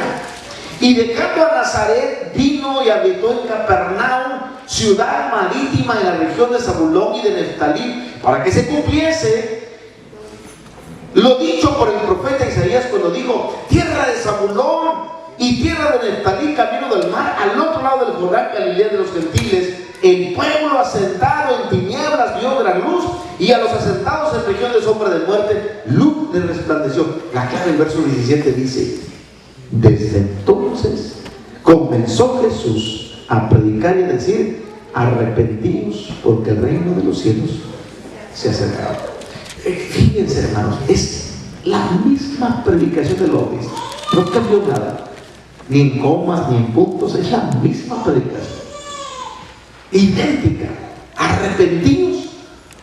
Y dejando a Nazaret, vino y habitó en Capernaum, ciudad marítima en la región de Zabulón y de Neftalí, para que se cumpliese lo dicho por el profeta Isaías, cuando dijo: tierra de Zabulón y tierra de Neftalí, camino del mar, al otro lado del Jordán, Galilea de los gentiles, el pueblo asentado en tinieblas vio gran luz, y a los asentados en región de sombra de muerte, luz les resplandeció. La clave del verso 17 dice: desde entonces comenzó Jesús a predicar y a decir: arrepentidos, porque el reino de los cielos se ha acercado. Fíjense, hermanos, es la misma predicación del Bautista. No cambió nada, ni en comas, ni en puntos. Es la misma predicación, idéntica. Arrepentidos,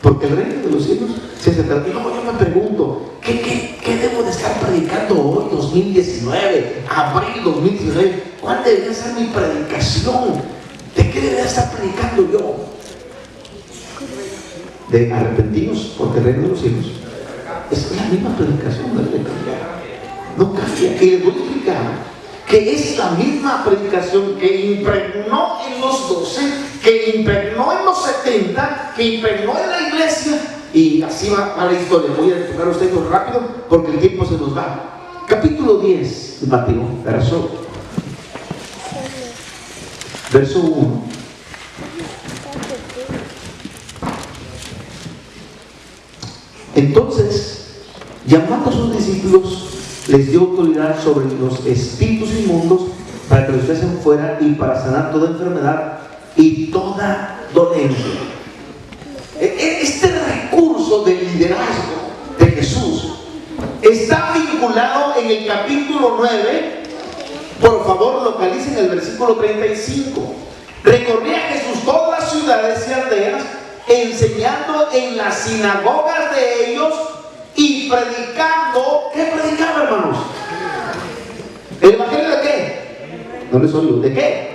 porque el reino de los cielos se ha acercado. Y luego yo me pregunto: ¿qué debo de estar predicando hoy, 2019, abril 2019? ¿Cuál debería ser mi predicación? ¿De qué debería estar predicando yo? De arrepentidos, porque el reino de los cielos es la misma predicación, no cambia. Y les voy a explicar que es la misma predicación que impregnó en los 12, que impregnó en los 70, que impregnó en la iglesia. Y así va la historia. Voy a tocar a ustedes rápido porque el tiempo se nos va. Capítulo 10 de Mateo, verso 1. Entonces, llamando a sus discípulos, les dio autoridad sobre los espíritus inmundos para que los echen fuera y para sanar toda enfermedad y toda dolencia. Este recurso de liderazgo de Jesús es está vinculado en el capítulo 9. Por favor, localicen el versículo 35. Recorría Jesús todas las ciudades y aldeas, enseñando en las sinagogas de ellos y predicando. ¿Qué predicaba, hermanos? ¿El evangelio de qué? No les oigo. ¿De qué?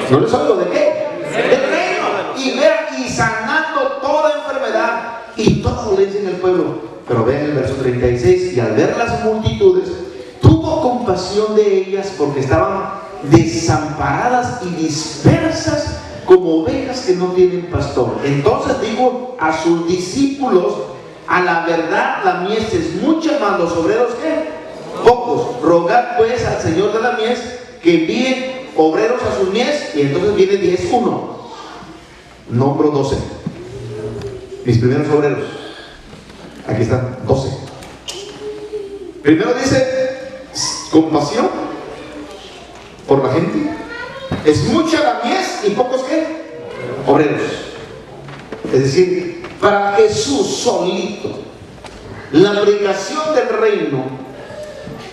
No les oigo. ¿De qué? Del reino. Y sanando toda enfermedad y toda dolencia en el pueblo. Pero vean el verso 36. Y al ver las multitudes, tuvo compasión de ellas, porque estaban desamparadas y dispersas como ovejas que no tienen pastor. Entonces dijo a sus discípulos: a la verdad la mies es mucha, más los obreros ¿qué? Pocos. Rogad pues al Señor de la mies que envíe obreros a sus mies. Y entonces viene 10:1. Nombro 12. Mis primeros obreros. Aquí están 12. Primero dice: compasión por la gente. Es mucha la mies y pocos ¿qué? Obreros. Es decir, para Jesús solito, la predicación del reino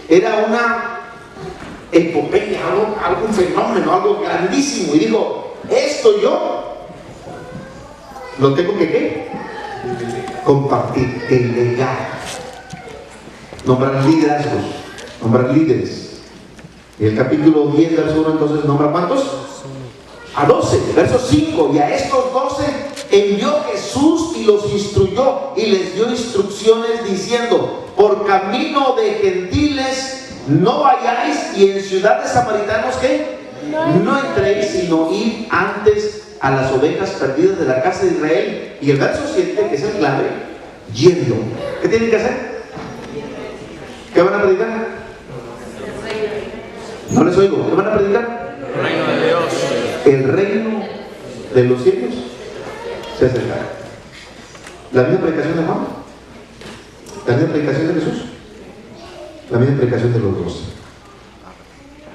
era una epopeya, algún fenómeno, algo grandísimo. Y dijo: esto yo lo tengo que ¿qué? Compartir, delegar. Nombrar liderazgos, nombrar líderes. Y el capítulo 10, verso 1, entonces nombra ¿cuántos? A 12, verso 5. Y a estos 12 envió Jesús y los instruyó y les dio instrucciones diciendo: por camino de gentiles no vayáis, y en ciudades samaritanos ¿qué? No entréis, sino id antes a las ovejas perdidas de la casa de Israel. Y el verso 7, que es el clave: yendo. ¿Qué tienen que hacer? ¿Qué van a predicar? No les oigo. ¿Qué van a predicar? El reino de Dios. El reino de los cielos se acerca. La misma predicación de Juan, la misma predicación de Jesús, la misma predicación de los 12.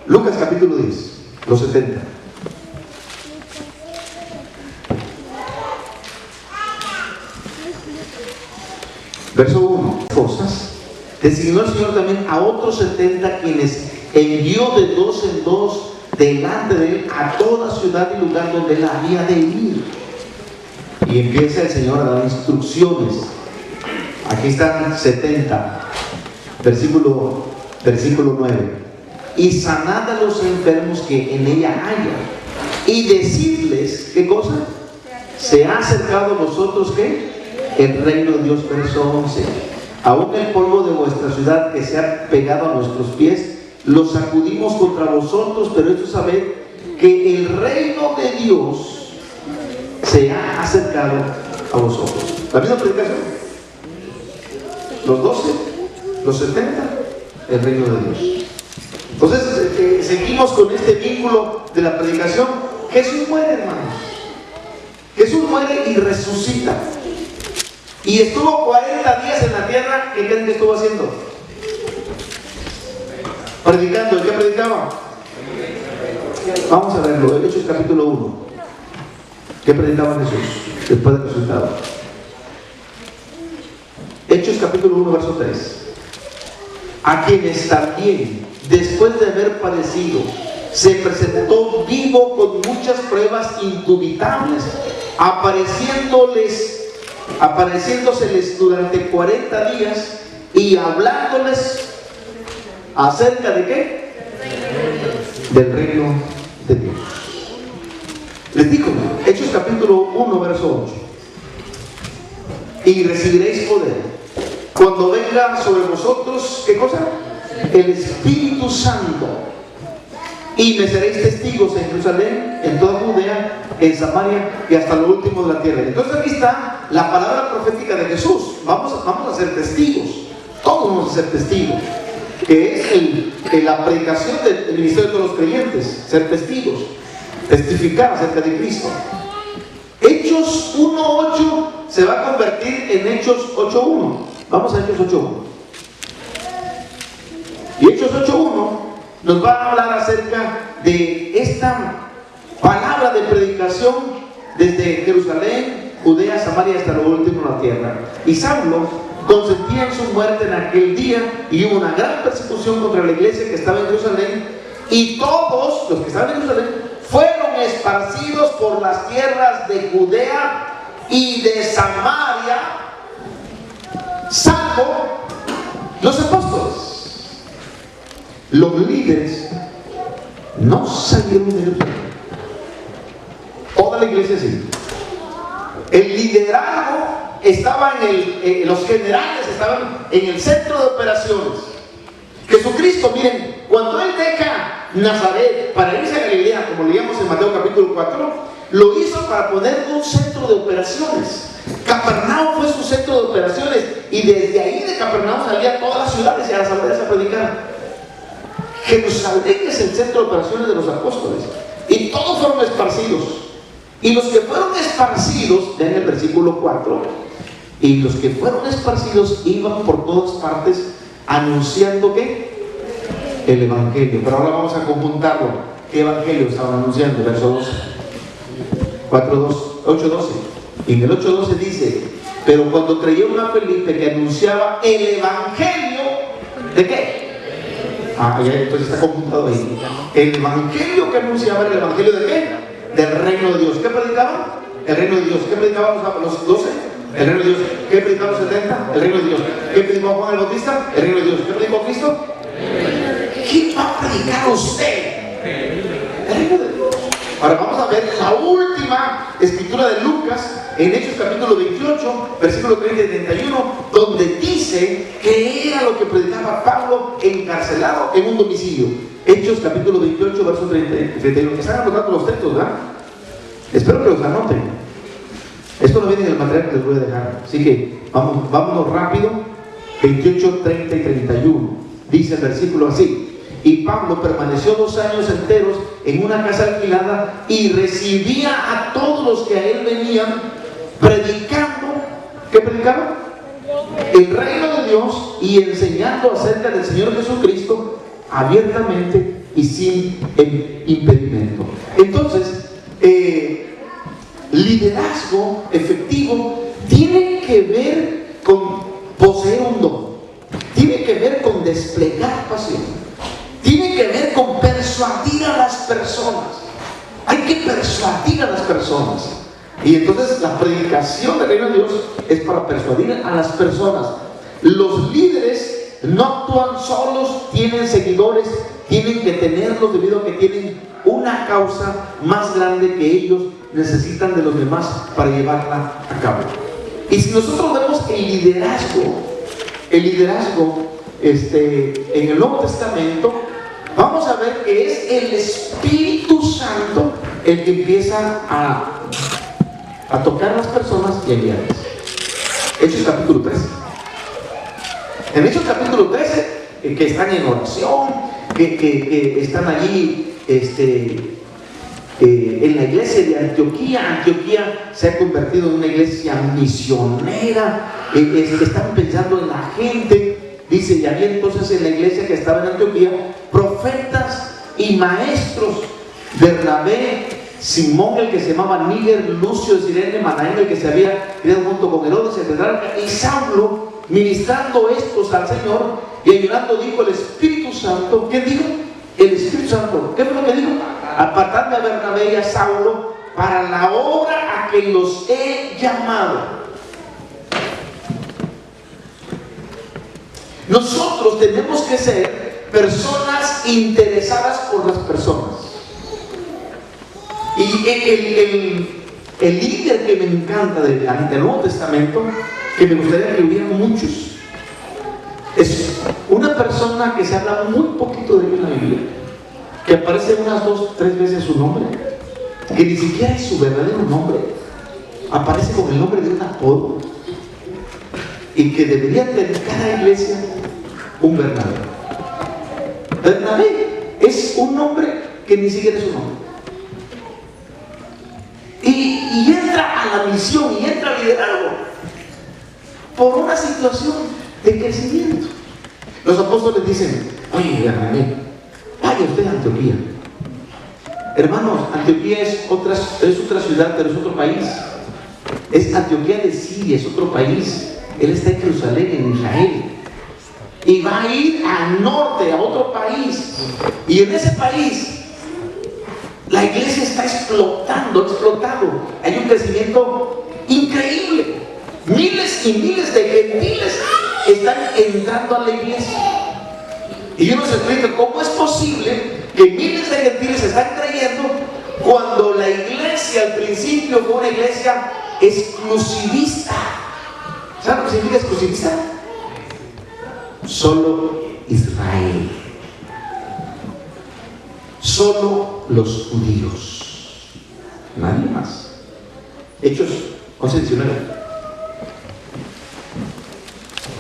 Lucas capítulo 10, los 70. Verso 1. Cosas. Designó el Señor también a otros 70, quienes envió de 2 en 2 delante de él a toda ciudad y lugar donde él había de ir. Y empieza el Señor a dar instrucciones. Aquí están 70, versículo 9. Y sanad a los enfermos que en ella haya, y decidles, ¿qué cosa? Se ha acercado a vosotros, ¿qué? El reino de Dios. Verso 11. Aún el polvo de vuestra ciudad que se ha pegado a nuestros pies, lo sacudimos contra vosotros, pero esto sabed que el reino de Dios se ha acercado a vosotros. La misma predicación. Los 12, los 70, el reino de Dios. Entonces seguimos con este vínculo de la predicación. Jesús muere, hermanos. Jesús muere y resucita. Y estuvo 40 días en la tierra. ¿Qué creen que estuvo haciendo? Predicando. ¿Qué predicaba? Vamos a verlo. Hechos capítulo 1. ¿Qué predicaba Jesús después del resultado? Hechos capítulo 1, verso 3. A quienes también, después de haber padecido, se presentó vivo con muchas pruebas indubitables, apareciéndoseles durante 40 días y hablándoles acerca de ¿qué? Del reino de Dios. Les digo, Hechos capítulo 1, verso 8. Y recibiréis poder cuando venga sobre vosotros, ¿qué cosa? El Espíritu Santo. Y me seréis testigos en Jerusalén, en toda Judea, en Samaria y hasta lo último de la tierra. Entonces aquí está la palabra profética de Jesús. Vamos a ser testigos. Todos vamos a ser testigos. Que es la predicación del ministerio de todos los creyentes. Ser testigos. Testificar acerca de Cristo. Hechos 1.8 se va a convertir en Hechos 8.1. Vamos a Hechos 8.1. Y Hechos 8.1 nos va a hablar acerca de esta palabra de predicación desde Jerusalén, Judea, Samaria hasta lo último de la tierra. Y Saulo consentían su muerte en aquel día, y hubo una gran persecución contra la iglesia que estaba en Jerusalén, y todos los que estaban en Jerusalén fueron esparcidos por las tierras de Judea y de Samaria, salvo los apóstoles. Los líderes no salieron de Jerusalén. Toda la iglesia sí. El liderazgo estaba los generales estaban en el centro de operaciones. Jesucristo, miren, cuando Él deja Nazaret para irse a Galilea, como leíamos en Mateo capítulo 4, lo hizo para poner un centro de operaciones. Capernaum fue su centro de operaciones, y desde ahí de Capernaum salía a todas las ciudades y a las aldeas a predicar. Jerusalén es el centro de operaciones de los apóstoles, y todos fueron esparcidos. Y los que fueron esparcidos, en el versículo 4, y los que fueron esparcidos iban por todas partes anunciando ¿qué? El evangelio. Pero ahora vamos a conjuntarlo. ¿Qué evangelio estaban anunciando? Verso 12, 8:12. Y en el 8:12 dice: pero cuando creyeron a Felipe, que anunciaba el evangelio ¿de qué? Ya, entonces está conjuntado ahí. El evangelio que anunciaba era el evangelio ¿de qué? Del reino de Dios. ¿Qué predicaban? El reino de Dios. ¿Qué predicaban los 12? El reino de Dios. ¿Qué predicaban los 70? El reino de Dios. ¿Qué predicó Juan el Bautista? El reino de Dios. ¿Qué predicó Cristo? ¿Qué va a predicar usted? El reino de Dios. Ahora vamos a ver la última escritura de Lucas, en Hechos capítulo 28, versículo 30 y 31, donde dice que era lo que predicaba Pablo encarcelado en un domicilio. Hechos capítulo 28, verso 30 y 31. Están anotando los textos, ¿verdad? Espero que los anoten. Esto no viene en el material que les voy a dejar. Así que vámonos rápido. 28, 30 y 31. Dice el versículo así: y Pablo permaneció 2 años enteros en una casa alquilada y recibía a todos los que a él venían, predicando. ¿Qué predicaban? El reino de Dios, y enseñando acerca del Señor Jesucristo abiertamente y sin impedimento. Entonces, liderazgo efectivo tiene que ver con poseer un don, tiene que ver con desplegar pasión, tiene que ver con persuadir a las personas. Hay que persuadir a las personas. Y entonces la predicación del reino de Dios es para persuadir a las personas. Los líderes no actúan solos, tienen seguidores, tienen que tenerlos debido a que tienen una causa más grande que ellos necesitan de los demás para llevarla a cabo. Y si nosotros vemos el liderazgo en el Nuevo Testamento, vamos a ver que es el Espíritu Santo el que empieza a tocar a las personas y a guiarlas. Hechos capítulo 13. En Hechos capítulo 13, que están en oración, que están allí en la iglesia de Antioquía. Antioquía se ha convertido en una iglesia misionera. Están pensando en la gente. Dice: y había entonces en la iglesia que estaba en Antioquía profetas y maestros: Bernabé, Simón el que se llamaba Níger, Lucio de Cirene, Manaén el que se había criado junto con Herodes el tetrarca, y Saulo. Ministrando estos al Señor y ayunando, dijo el Espíritu Santo. ¿Quién dijo? El Espíritu Santo. ¿Qué fue lo que dijo? Apartadme a Bernabé y a Saulo para la obra a que los he llamado. Nosotros tenemos que ser personas interesadas por las personas. Y el líder que me encanta del Nuevo Testamento, que me gustaría que hubiera muchos, es una persona que se habla muy poquito de él en la Biblia, que aparece unas 2, 3 veces su nombre, que ni siquiera es su verdadero nombre, aparece con el nombre de un apodo, y que debería tener cada iglesia un Bernabé. Bernabé es un nombre que ni siquiera es su nombre, y entra a la misión y entra a liderarlo por una situación de crecimiento. Los apóstoles dicen: oye, Bernabé, vaya usted a Antioquía. Hermanos, Antioquía es otra ciudad, pero es otro país. Es Antioquía de Siria, es otro país. Él está en Jerusalén, en Israel. Y va a ir al norte, a otro país. Y en ese país, la iglesia está explotado. Hay un crecimiento increíble. Miles y miles de gentiles están entrando a la iglesia. Y yo nos explico cómo es posible que miles de gentiles están creyendo cuando la iglesia al principio fue una iglesia exclusivista. ¿Saben lo que significa exclusivista? Solo Israel, solo los judíos, nadie más. Hechos 11:19.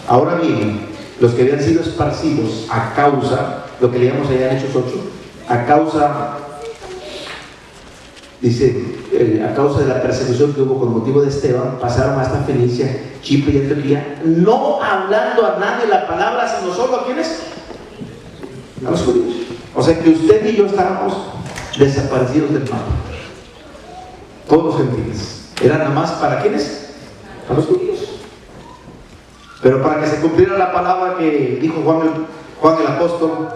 Ahora bien, los que habían sido esparcidos a causa, lo que leíamos allá en Hechos 8, a causa, dice, a causa de la persecución que hubo con motivo de Esteban, pasaron hasta Fenicia, Chipre y Antioquía, no hablando a nadie la palabra, sino solo a quienes, a los judíos. O sea que usted y yo estábamos desaparecidos del mapa. Todos los gentiles. ¿Eran nada más para quiénes? Para los judíos. Pero para que se cumpliera la palabra que dijo Juan el apóstol,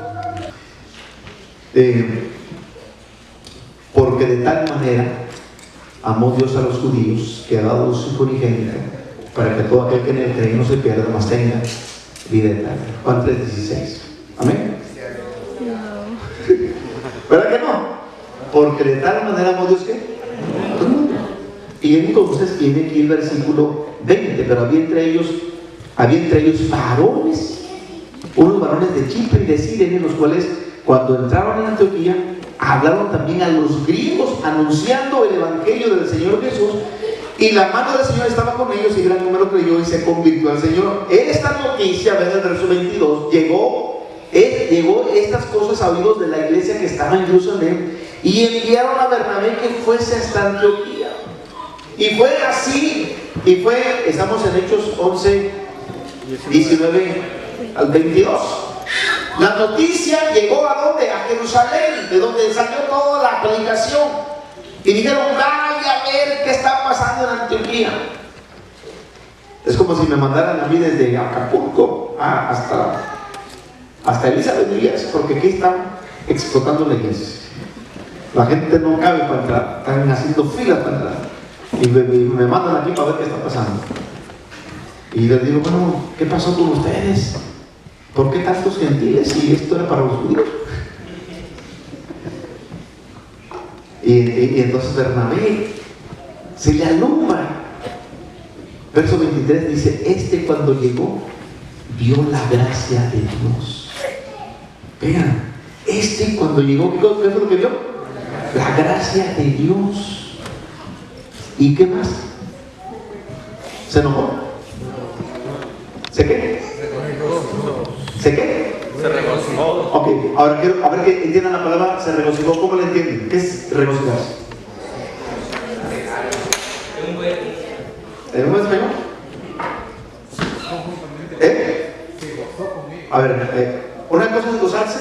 porque de tal manera amó Dios a los judíos que ha dado su Hijo unigénito para que todo aquel que en él cree no se pierda, mas tenga vida eterna. Juan 3:16. Amén. ¿Verdad que no? Porque de tal manera amó Dios que. Y entonces viene aquí el versículo 20, pero había entre ellos varones, unos varones de Chipre y de Cirene, los cuales cuando entraron en Antioquía hablaron también a los griegos anunciando el evangelio del Señor Jesús, y la mano del Señor estaba con ellos y gran número creyó y se convirtió al Señor. Esta noticia, ven el verso 22, llegó estas cosas a oídos de la iglesia que estaba en Jerusalén, y enviaron a Bernabé que fuese hasta Antioquía. Y fue así, estamos en Hechos 11, 19 al 22. La noticia llegó ¿a dónde? A Jerusalén, de donde salió toda la predicación. Y dijeron, vaya a ver qué está pasando en Antioquía. Es como si me mandaran a mí desde Acapulco hasta Elizabeth, porque aquí están explotando la iglesia. La gente no cabe para entrar, están haciendo filas para entrar. Y me mandan aquí para ver qué está pasando. Y les digo, bueno, ¿qué pasó con ustedes? ¿Por qué tantos gentiles si esto era para los judíos? Y entonces Bernabé se le alumbra. Verso 23 dice, cuando llegó vio la gracia de Dios. Vean, cuando llegó, ¿qué fue lo que vio? La gracia de Dios. ¿Y qué más? ¿Se enojó? ¿Se qué? ¿Se qué? Se regocijó. Ok, ahora quiero a ver que entiendan la palabra se regocijó. ¿Cómo la entienden? ¿Qué es regocijarse? ¿En un buen español? A ver, una cosa es gozarse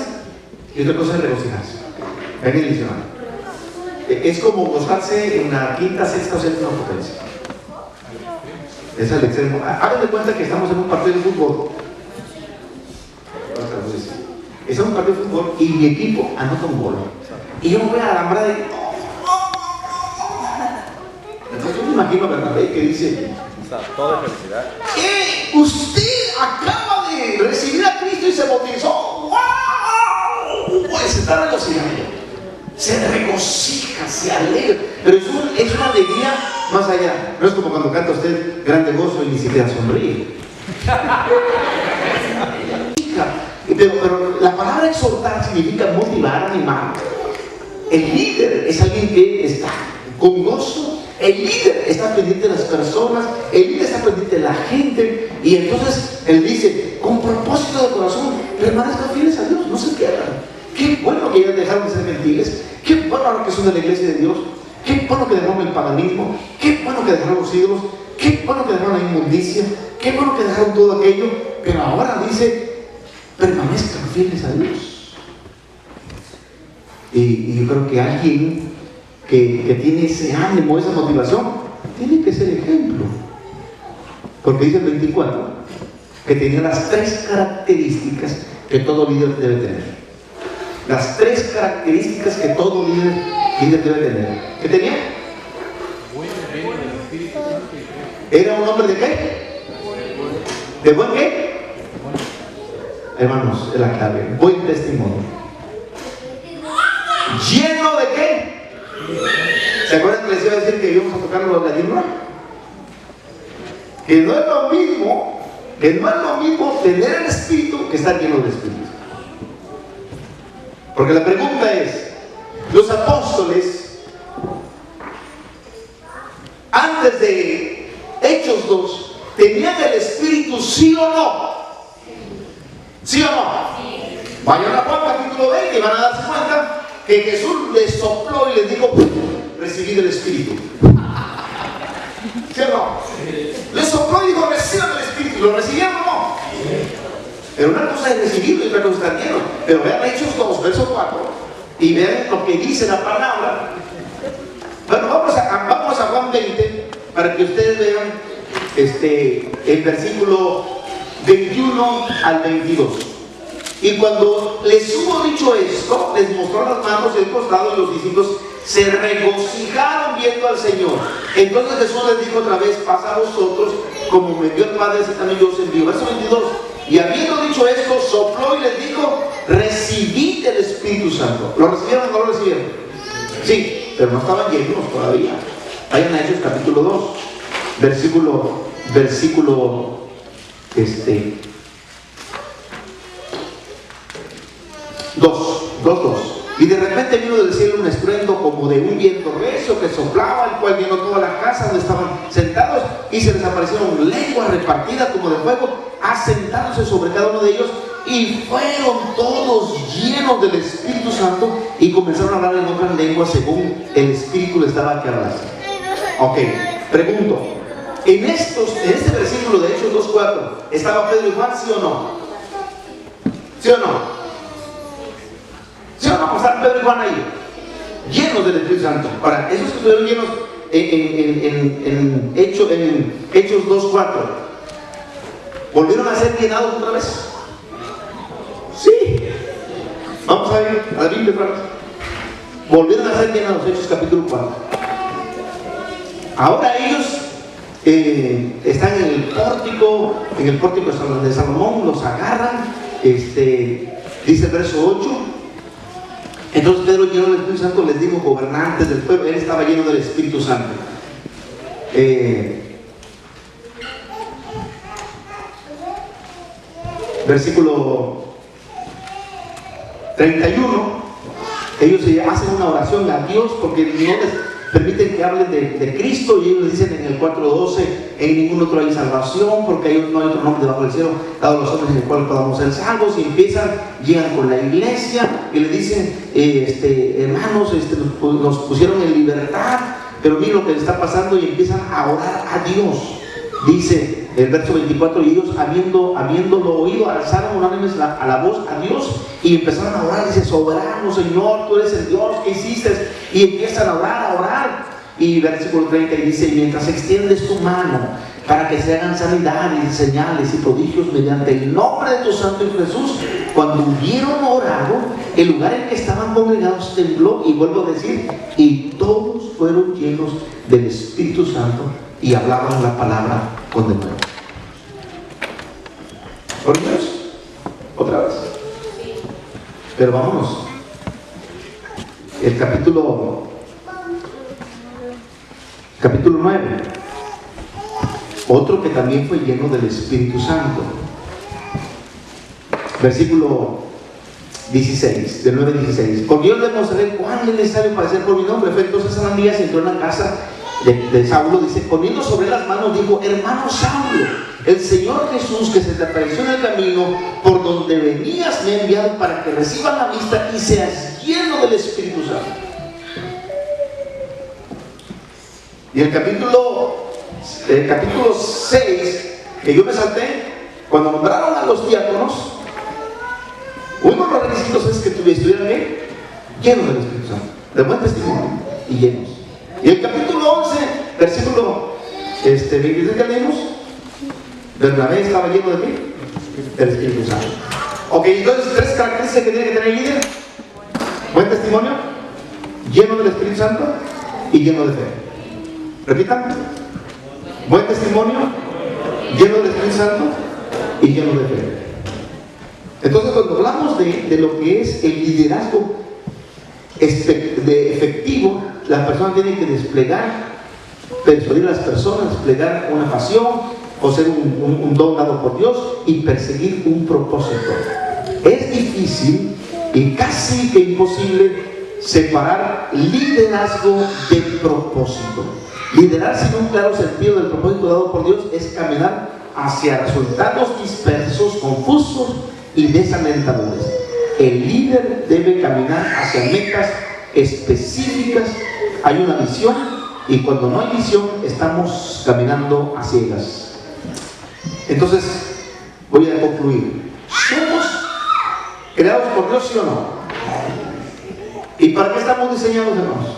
y otra cosa es regocijarse. Ven el diccionario. Es como gozarse en la quinta, sexta o séptima potencia. Es el extremo. Hagan de cuenta que estamos en un partido de fútbol. Es un partido de fútbol y mi equipo anota un gol. Y yo me voy a la alambrada y... Entonces yo me imagino a Bernabé que dice... Todo de felicidad. ¿Qué? Usted acaba de recibir a Cristo y se bautizó. ¡Wow! Pues se está regocijando. Se regocija, se alegra. Pero es una alegría más allá. No es como cuando canta usted grande gozo y ni siquiera sonríe. Pero la palabra exhortar significa motivar, animar. El líder es alguien que está con gozo. El líder está pendiente de las personas. El líder está pendiente de la gente. Y entonces él dice, con propósito de corazón, permanezcan fieles a Dios, no se pierdan. Qué bueno que ya dejaron de ser gentiles. Qué bueno que son de la iglesia de Dios. Qué bueno que dejaron el paganismo. Qué bueno que dejaron los ídolos. Qué bueno que dejaron la inmundicia. Qué bueno que dejaron todo aquello. Pero ahora dice, permanezcan fieles a Dios. Y yo creo que alguien que tiene ese ánimo, esa motivación, tiene que ser ejemplo Porque dice el 24 que tenía las 3 características que todo líder debe tener. Las 3 características que todo líder debe tener. ¿Qué tenía? ¿Era un hombre de qué? ¿De buen qué? Hermanos, es la clave. Buen testimonio. ¿Lleno de qué? ¿Se acuerdan que les iba a decir que íbamos a tocar los gallinos? Que no es lo mismo tener el Espíritu que estar lleno del Espíritu. Porque la pregunta es, los apóstoles, antes de Hechos 2, ¿tenían el Espíritu sí o no? ¿Sí o no? Vayan a Juan capítulo 20 y van a darse cuenta que Jesús les sopló y les dijo, recibid el Espíritu. ¿Sí o no? Les sopló y dijo, reciban el Espíritu. ¿Lo recibieron o no? Pero una cosa es recibirlo y otra cosa es estar lleno. Pero vean Hechos 2, verso 4, y vean lo que dice la palabra. Bueno, vamos a Juan 20 para que ustedes vean el versículo 21 al 22. Y cuando les hubo dicho esto, les mostró las manos y el costado, y los discípulos se regocijaron viendo al Señor. Entonces Jesús les dijo otra vez, pasa a vosotros, como me envió el Padre, así también yo os envío. Verso 22. Y habiendo dicho esto, sopló y les dijo, recibid el Espíritu Santo. ¿Lo recibieron o no lo recibieron? Sí, pero no estaban llenos todavía. Vayan a Hechos capítulo 2, versículo 2. Y de repente vino del cielo un estruendo como de un viento recio que soplaba, el cual llenó toda la casa donde estaban sentados, y se les aparecieron lenguas repartidas como de fuego, asentándose sobre cada uno de ellos, y fueron todos llenos del Espíritu Santo y comenzaron a hablar en otras lenguas según el Espíritu les daba que hablasen. Ok, pregunto, en este versículo de Hechos 2:4, ¿estaba Pedro y Juan, sí o no? ¿Sí o no? ¿Sí o no? Estaban Pedro y Juan ahí, llenos del Espíritu Santo. Ahora, esos que estuvieron llenos en Hechos 2:4, ¿volvieron a ser llenados otra vez? Sí. Vamos a ver a la Biblia otra vez. Volvieron a ser llenados, Hechos capítulo 4. Ahora ellos están en el pórtico de Salomón, los agarran, dice el verso 8. Entonces Pedro, lleno del Espíritu Santo, les dijo, gobernantes del pueblo, él estaba lleno del Espíritu Santo. Versículo 31, ellos hacen una oración a Dios porque no les permiten que hablen de Cristo, y ellos dicen en el 4:12, en ningún otro hay salvación, porque no hay otro nombre debajo del cielo dado a los hombres en el cual podamos ser salvos. Y llegan con la iglesia y le dicen, hermanos, nos pusieron en libertad, pero miren lo que les está pasando, y empiezan a orar a Dios. Dice el verso 24, y ellos habiéndolo oído, alzaron unánimes a la voz a Dios y empezaron a orar. Dice, soberano Señor, tú eres el Dios que hiciste, y empiezan a orar. Y versículo 30 y dice, mientras extiendes tu mano para que se hagan sanidades y señales y prodigios mediante el nombre de tu Santo Hijo Jesús, cuando hubieron orado, el lugar en que estaban congregados tembló, y vuelvo a decir, y todos fueron llenos del Espíritu Santo y hablaban la palabra con denuedo. ¿Por Dios? Otra vez. Pero vámonos. El capítulo 9. Otro que también fue lleno del Espíritu Santo. Versículo 16, del 9:16. Porque yo les mostraré cuán es necesario padecer por mi nombre. Fue entonces Ananías, entró en la casa de Saulo, dice, poniendo sobre las manos, dijo, hermano Saulo, el Señor Jesús que se te apareció en el camino por donde venías me ha enviado para que recibas la vista y seas lleno del Espíritu Santo. Y el capítulo 6, que yo me salté, cuando nombraron a los diáconos, uno de los requisitos es que estuvieran bien, llenos del Espíritu Santo, de buen testimonio y llenos. Y el capítulo 11, versículo 23 que leemos, Bernabé estaba lleno de qué? Del Espíritu Santo. Ok, entonces 3 características que tiene que tener el líder: buen testimonio, lleno del Espíritu Santo y lleno de fe. Repitan: buen testimonio, lleno del Espíritu Santo y lleno de fe. Entonces, cuando hablamos de lo que es el liderazgo efectivo, la persona tiene que desplegar, persuadir a las personas, desplegar una pasión, poseer un don dado por Dios y perseguir un propósito. Es difícil y casi que imposible separar liderazgo de propósito. Liderar sin un claro sentido del propósito dado por Dios es caminar hacia resultados dispersos, confusos y desalentadores. El líder debe caminar hacia metas específicas. Hay una visión, y cuando no hay visión estamos caminando a ciegas. Entonces, voy a concluir. ¿Somos creados por Dios, sí o no? ¿Y para qué estamos diseñados, hermanos?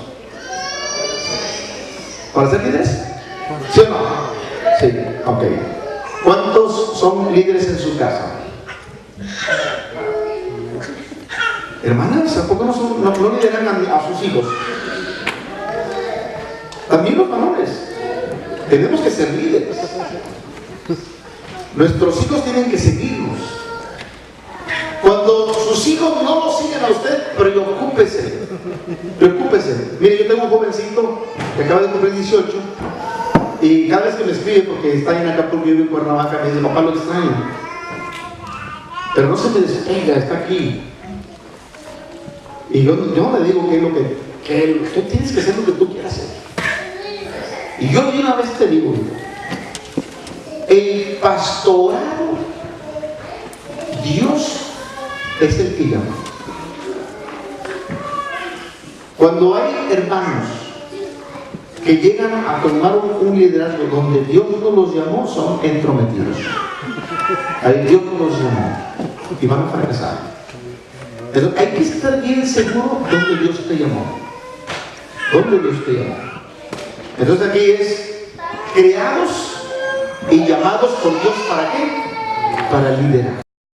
¿Para ser líderes? ¿Sí o no? Sí, ok. ¿Cuántos son líderes en su casa? Hermanas, ¿a poco no lideran a sus hijos? También los varones. Tenemos que ser líderes. Nuestros hijos tienen que seguirnos. Cuando sus hijos no lo siguen a usted, preocúpese. Mire, yo tengo un jovencito que acaba de cumplir 18 y cada vez que me escribe, porque está en Acapulco, yo vivo en Cuernavaca, me dice: papá, lo extraño, pero no se me despega, está aquí. Y yo no le digo que es lo que tú tienes que hacer lo que tú quieras hacer. Y yo de una vez te digo, el pastorado, Dios es el que llama. Cuando hay hermanos que llegan a tomar un liderazgo donde Dios no los llamó, son entrometidos. Ahí Dios no los llamó y van a fracasar. Entonces, hay que estar bien seguro donde Dios te llamó. Donde Dios te llamó. Entonces aquí es creados y llamados por Dios, ¿para qué? Para liderar.